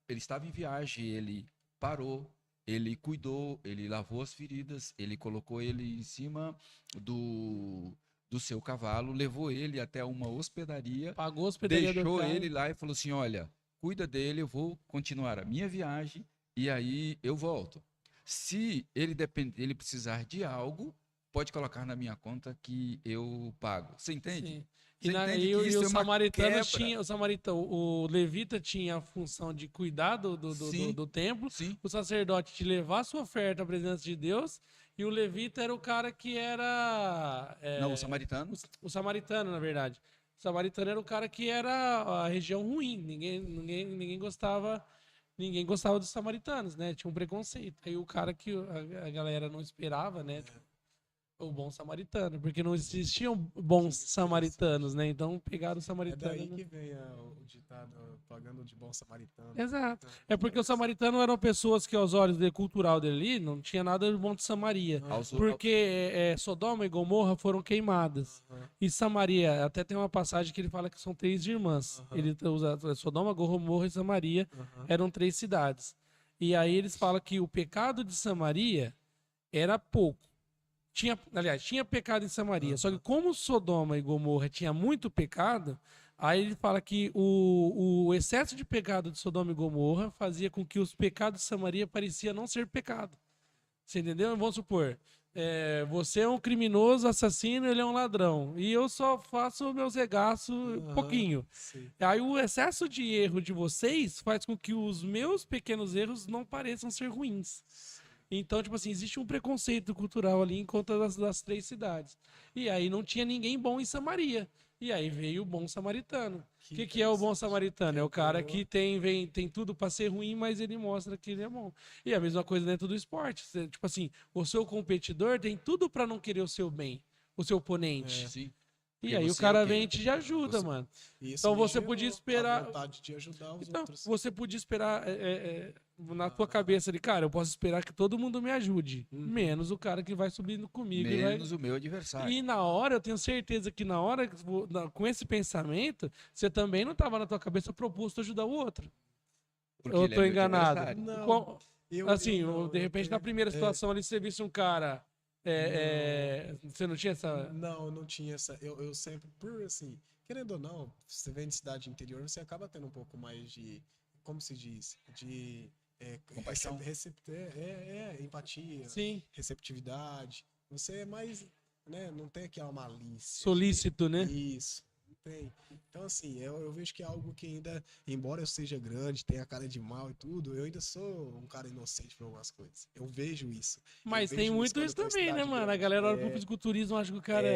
Speaker 2: estava em viagem, ele parou, ele cuidou, ele lavou as feridas, ele colocou ele em cima do seu cavalo, levou ele até uma hospedaria,
Speaker 1: Pagou a hospedaria do
Speaker 2: deixou
Speaker 1: cara.
Speaker 2: ele lá e falou assim, olha, cuida dele, eu vou continuar a minha viagem e aí eu volto. Se ele precisar de algo, pode colocar na minha conta que eu pago. Você entende?
Speaker 1: Sim.
Speaker 2: Você entende
Speaker 1: E
Speaker 2: que isso é
Speaker 1: os
Speaker 2: uma
Speaker 1: samaritanos
Speaker 2: quebra?
Speaker 1: o levita tinha a função de cuidar
Speaker 2: Sim.
Speaker 1: do templo,
Speaker 2: Sim.
Speaker 1: o sacerdote de levar sua oferta à presença de Deus, e o levita era o cara que era...
Speaker 2: Não, o samaritano.
Speaker 1: O samaritano, na verdade. O samaritano era o cara que era a região ruim, ninguém gostava dos samaritanos, né? Tinha um preconceito. Aí o cara que a galera não esperava, né? O bom samaritano, porque não existiam bons samaritanos, né? Então pegaram o
Speaker 3: É
Speaker 1: samaritano.
Speaker 3: daí
Speaker 1: né?
Speaker 3: que vem o ditado, pagando de bom samaritano.
Speaker 1: Exato. É porque os samaritanos eram pessoas que, aos olhos cultural dele ali, não tinha nada de bom de Samaria. Porque Sodoma e Gomorra foram queimadas. E Samaria, até tem uma passagem que ele fala que são 3 irmãs. Ele usa Sodoma, Gomorra e Samaria, eram 3 cidades. E aí eles falam que o pecado de Samaria era pouco. Tinha pecado em Samaria. Só que como Sodoma e Gomorra tinha muito pecado, aí ele fala que o excesso de pecado de Sodoma e Gomorra fazia com que os pecados de Samaria pareciam não ser pecado. Você entendeu? Vamos supor, você é um criminoso, assassino, ele é um ladrão. E eu só faço meus regaços pouquinho.
Speaker 3: Sim.
Speaker 1: Aí o excesso de erro de vocês faz com que os meus pequenos erros não pareçam ser ruins. Então, tipo assim, existe um preconceito cultural ali em conta das 3 cidades. E aí não tinha ninguém bom em Samaria. E aí veio o bom samaritano. O que é o bom samaritano? É o cara que tem tudo pra ser ruim, mas ele mostra que ele é bom. E a mesma coisa dentro do esporte. Tipo assim, o seu competidor tem tudo pra não querer o seu bem, o seu oponente.
Speaker 2: Sim.
Speaker 1: E
Speaker 2: E
Speaker 1: aí o
Speaker 2: você é
Speaker 1: cara
Speaker 2: o quê?
Speaker 1: vem e te ajuda,
Speaker 2: Você-
Speaker 1: mano.
Speaker 3: Isso
Speaker 1: Então
Speaker 3: me
Speaker 1: você
Speaker 3: gerou
Speaker 1: podia
Speaker 3: a
Speaker 1: esperar.
Speaker 3: vontade de ajudar os
Speaker 1: Então,
Speaker 3: outros.
Speaker 1: você podia esperar na tua cabeça ali, cara, eu posso esperar que todo mundo me ajude. Menos o cara que vai subindo comigo.
Speaker 2: Menos o meu adversário.
Speaker 1: E na hora, eu tenho certeza que na hora, com esse pensamento, você também não tava na tua cabeça proposto ajudar o outro.
Speaker 2: Porque
Speaker 1: Eu
Speaker 2: ele é
Speaker 1: tô
Speaker 2: meu
Speaker 1: enganado.
Speaker 2: adversário.
Speaker 3: Não,
Speaker 1: Assim,
Speaker 3: não,
Speaker 1: de repente, na
Speaker 3: tenho-
Speaker 1: primeira situação ali, você visse um cara. Você não tinha essa.
Speaker 3: não tinha essa. Eu sempre, por assim, querendo ou não, você vem de cidade interior, você acaba tendo um pouco mais de, como se diz, de
Speaker 2: Compaixão.
Speaker 3: empatia,
Speaker 1: Sim,
Speaker 3: receptividade. Você é mais, né, não tem aquela malícia.
Speaker 1: solícito, né?
Speaker 3: Isso, não tem. Então, assim, eu vejo que é algo que ainda, embora eu seja grande, tenha cara de mal e tudo, eu ainda sou um cara inocente para algumas coisas. Eu vejo isso.
Speaker 1: Mas
Speaker 3: Eu
Speaker 1: tem
Speaker 3: vejo
Speaker 1: muito
Speaker 3: quando
Speaker 1: isso
Speaker 3: eu tô em
Speaker 1: também, né,
Speaker 3: cidade
Speaker 1: mano? A
Speaker 3: grande.
Speaker 1: galera olha pro fisiculturismo e acha que o cara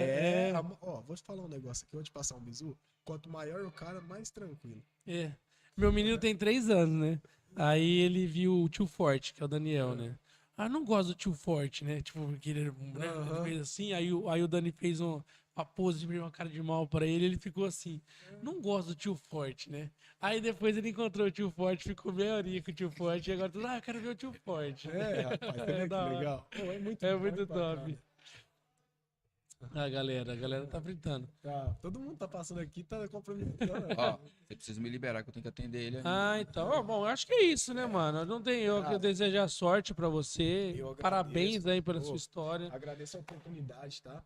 Speaker 3: Ó, vou te falar um negócio aqui, eu vou te passar um bizu. Quanto maior o cara, mais tranquilo.
Speaker 1: é. Meu menino tem 3 anos, né? Aí ele viu o tio Forte, que é o Daniel, né? Ah, não gosto do tio Forte, né? Tipo, porque ele, né? Ele fez assim, aí o Dani fez uma pose, uma cara de mal pra ele ficou assim, não gosto do tio Forte, né? Aí depois ele encontrou o tio Forte, ficou meia horinha com o tio Forte, e agora tudo, eu quero ver o tio Forte.
Speaker 3: Rapaz, você vê que
Speaker 1: da hora.
Speaker 3: legal. Pô, é muito,
Speaker 1: É muito
Speaker 3: bacana.
Speaker 1: top. A galera tá fritando.
Speaker 3: Tá, todo mundo tá passando aqui, tá comprometendo.
Speaker 2: Ó, você precisa me liberar que eu tenho que atender ele ali.
Speaker 1: Ah, então. Bom, eu acho que é isso, né, mano? Não tem eu que
Speaker 3: Cara,
Speaker 1: desejar sorte pra você.
Speaker 3: eu agradeço.
Speaker 1: Parabéns aí pela
Speaker 3: Pô,
Speaker 1: sua história.
Speaker 3: Agradeço a oportunidade, tá?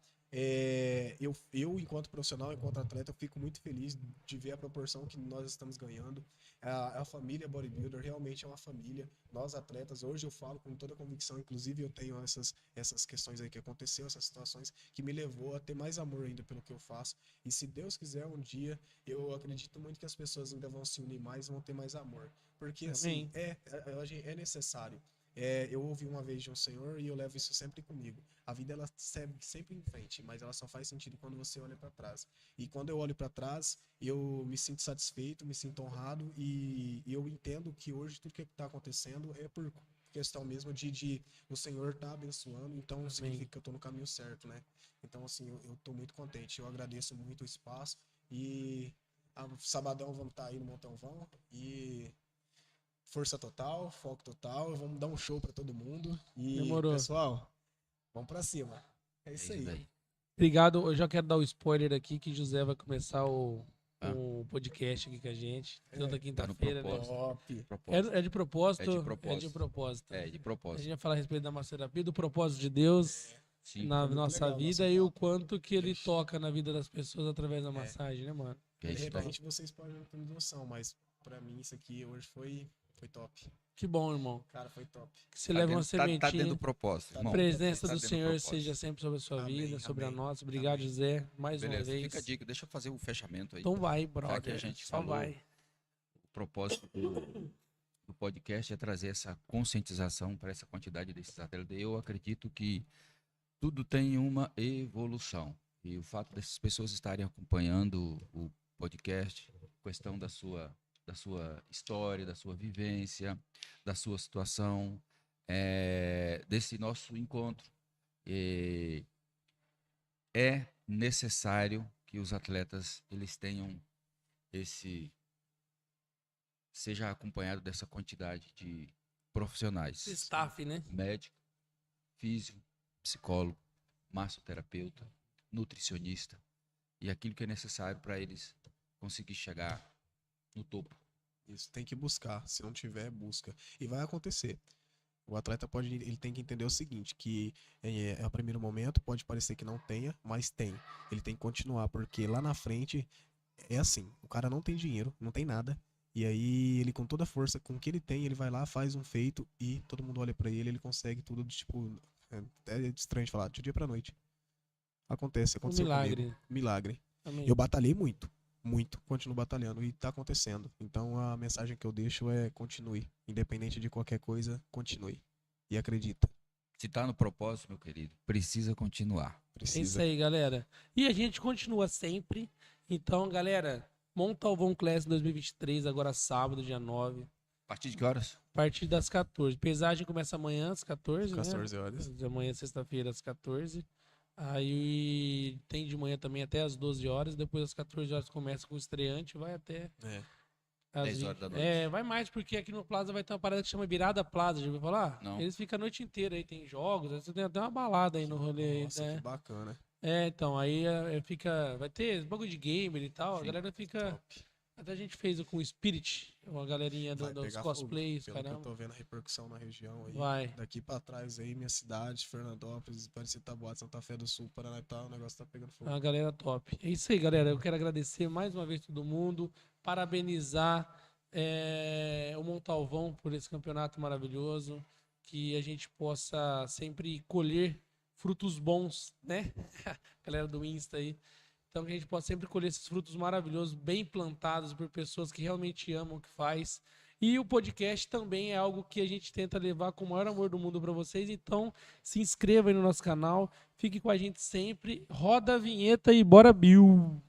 Speaker 3: Enquanto profissional, enquanto atleta, eu fico muito feliz de ver a proporção que nós estamos ganhando. A família bodybuilder realmente é uma família. Nós, atletas, hoje eu falo com toda convicção, inclusive eu tenho essas questões aí que aconteceu, essas situações que me levou a ter mais amor ainda pelo que eu faço. E se Deus quiser, um dia, eu acredito muito que as pessoas ainda vão se unir mais e vão ter mais amor. Porque, assim, é necessário. Eu ouvi uma vez de um senhor e eu levo isso sempre comigo. A vida ela segue sempre em frente, mas ela só faz sentido quando você olha para trás. E quando eu olho para trás, eu me sinto satisfeito, me sinto honrado e eu entendo que hoje tudo que está acontecendo é por questão mesmo de o Senhor tá abençoando, então significa que eu tô no caminho certo, né? Então, assim, eu tô muito contente. Eu agradeço muito o espaço e sabadão vamos estar aí no Montão Vão e força total, foco total, vamos dar um show pra todo mundo. E,
Speaker 1: Demorou.
Speaker 3: pessoal, vamos pra cima. É isso aí.
Speaker 2: daí.
Speaker 1: Obrigado. Eu já quero dar o spoiler aqui que José vai começar o
Speaker 2: Ah.
Speaker 1: podcast aqui com a gente. Toda
Speaker 2: Tá no
Speaker 1: quinta-feira, né?
Speaker 2: propósito.
Speaker 3: Top.
Speaker 2: Propósito.
Speaker 1: É de propósito?
Speaker 2: É de propósito.
Speaker 1: É de propósito.
Speaker 2: É, de
Speaker 1: A
Speaker 2: propósito.
Speaker 1: gente vai falar a respeito da massoterapia, do propósito de Deus
Speaker 2: Sim.
Speaker 1: na
Speaker 3: muito
Speaker 1: nossa
Speaker 3: legal o
Speaker 1: vida
Speaker 3: nosso
Speaker 1: e o
Speaker 3: papo.
Speaker 1: quanto que ele toca na vida das pessoas através da massagem, né, mano?
Speaker 2: Que é
Speaker 3: De
Speaker 2: isso daí.
Speaker 3: repente vocês podem não ter noção, mas pra mim isso aqui hoje foi top.
Speaker 1: Que bom, irmão.
Speaker 3: Cara, foi top.
Speaker 1: Que você leve uma
Speaker 2: Tá dentro
Speaker 1: sementinha.
Speaker 2: do propósito,
Speaker 3: Tá
Speaker 2: irmão.
Speaker 1: A presença
Speaker 2: Tá
Speaker 1: do
Speaker 2: dentro
Speaker 1: Senhor
Speaker 2: propósito.
Speaker 1: seja sempre sobre a sua
Speaker 3: Amém,
Speaker 1: vida, sobre a
Speaker 3: amém,
Speaker 1: nossa. Obrigado,
Speaker 3: amém.
Speaker 1: José, mais uma
Speaker 2: Beleza,
Speaker 1: vez.
Speaker 2: fica a dica. Deixa eu fazer o fechamento aí.
Speaker 1: Então vai,
Speaker 2: Já que a
Speaker 1: brother.
Speaker 2: gente
Speaker 1: Só
Speaker 2: falou,
Speaker 1: vai.
Speaker 2: o propósito do podcast é trazer essa conscientização para essa quantidade desses atletas. Eu acredito que tudo tem uma evolução. E o fato dessas pessoas estarem acompanhando o podcast, questão da sua história, da sua vivência, da sua situação, desse nosso encontro. É necessário que os atletas eles tenham seja acompanhado dessa quantidade de profissionais,
Speaker 1: Staff, né?
Speaker 2: médico, físico, psicólogo, massoterapeuta, nutricionista e aquilo que é necessário para eles conseguir chegar no topo.
Speaker 3: Isso tem que buscar. Se não tiver, busca. E vai acontecer. O atleta ele tem que entender o seguinte, que ao primeiro momento pode parecer que não tenha, mas tem. Ele tem que continuar, porque lá na frente é assim, o cara não tem dinheiro, não tem nada, e aí ele com toda a força, com o que ele tem, ele vai lá, faz um feito e todo mundo olha pra ele, ele consegue tudo, tipo, é estranho de falar, de dia pra noite. Aconteceu
Speaker 1: milagre.
Speaker 3: comigo. Milagre.
Speaker 1: Amém.
Speaker 3: Eu batalhei muito, continuo batalhando e tá acontecendo. Então a mensagem que eu deixo é continue, independente de qualquer coisa, continue e acredita.
Speaker 2: Se tá no propósito, meu querido, precisa continuar.
Speaker 1: É isso
Speaker 3: Precisa.
Speaker 1: aí, galera. E a gente continua sempre. Então, galera, Montalvão Classic 2023, agora sábado, dia 9.
Speaker 2: A partir de que horas?
Speaker 1: A partir das 14. Pesagem começa amanhã às 14,
Speaker 3: 14
Speaker 1: né?
Speaker 3: horas.
Speaker 1: De amanhã, sexta-feira, às 14. Aí tem de manhã também até às 12 horas. Depois às 14 horas começa com o estreante, vai até
Speaker 3: É.
Speaker 1: às
Speaker 2: 10
Speaker 1: 20.
Speaker 2: horas da noite.
Speaker 1: É, vai mais porque aqui no Plaza vai ter uma parada que chama Virada Plaza, já ouviu falar?
Speaker 2: Não.
Speaker 1: Eles ficam a noite inteira aí, tem jogos, aí você tem até uma balada aí no rolê.
Speaker 3: Nossa,
Speaker 1: né?
Speaker 3: que bacana.
Speaker 1: Então, aí vai ter bagulho de gamer e tal, a
Speaker 2: Sim.
Speaker 1: galera fica...
Speaker 3: Top.
Speaker 1: Até a gente fez com o Spirit, uma galerinha
Speaker 3: Vai
Speaker 1: dos
Speaker 3: pegar
Speaker 1: cosplays,
Speaker 3: fogo, pelo que eu
Speaker 1: caramba.
Speaker 3: tô vendo a repercussão na região aí.
Speaker 1: Vai.
Speaker 3: Daqui pra trás aí, minha cidade, Fernandópolis, Aparecida Taboada, Santa Fé do Sul, Paraná e tal, o negócio tá pegando fogo.
Speaker 1: Uma galera top. É isso aí, galera. Eu quero agradecer mais uma vez todo mundo, parabenizar o Montalvão por esse campeonato maravilhoso, que a gente possa sempre colher frutos bons, né? Galera do Insta aí. Então que a gente possa sempre colher esses frutos maravilhosos, bem plantados por pessoas que realmente amam o que faz. E o podcast também é algo que a gente tenta levar com o maior amor do mundo para vocês. Então, se inscreva aí no nosso canal, fique com a gente sempre, roda a vinheta e bora, Bill!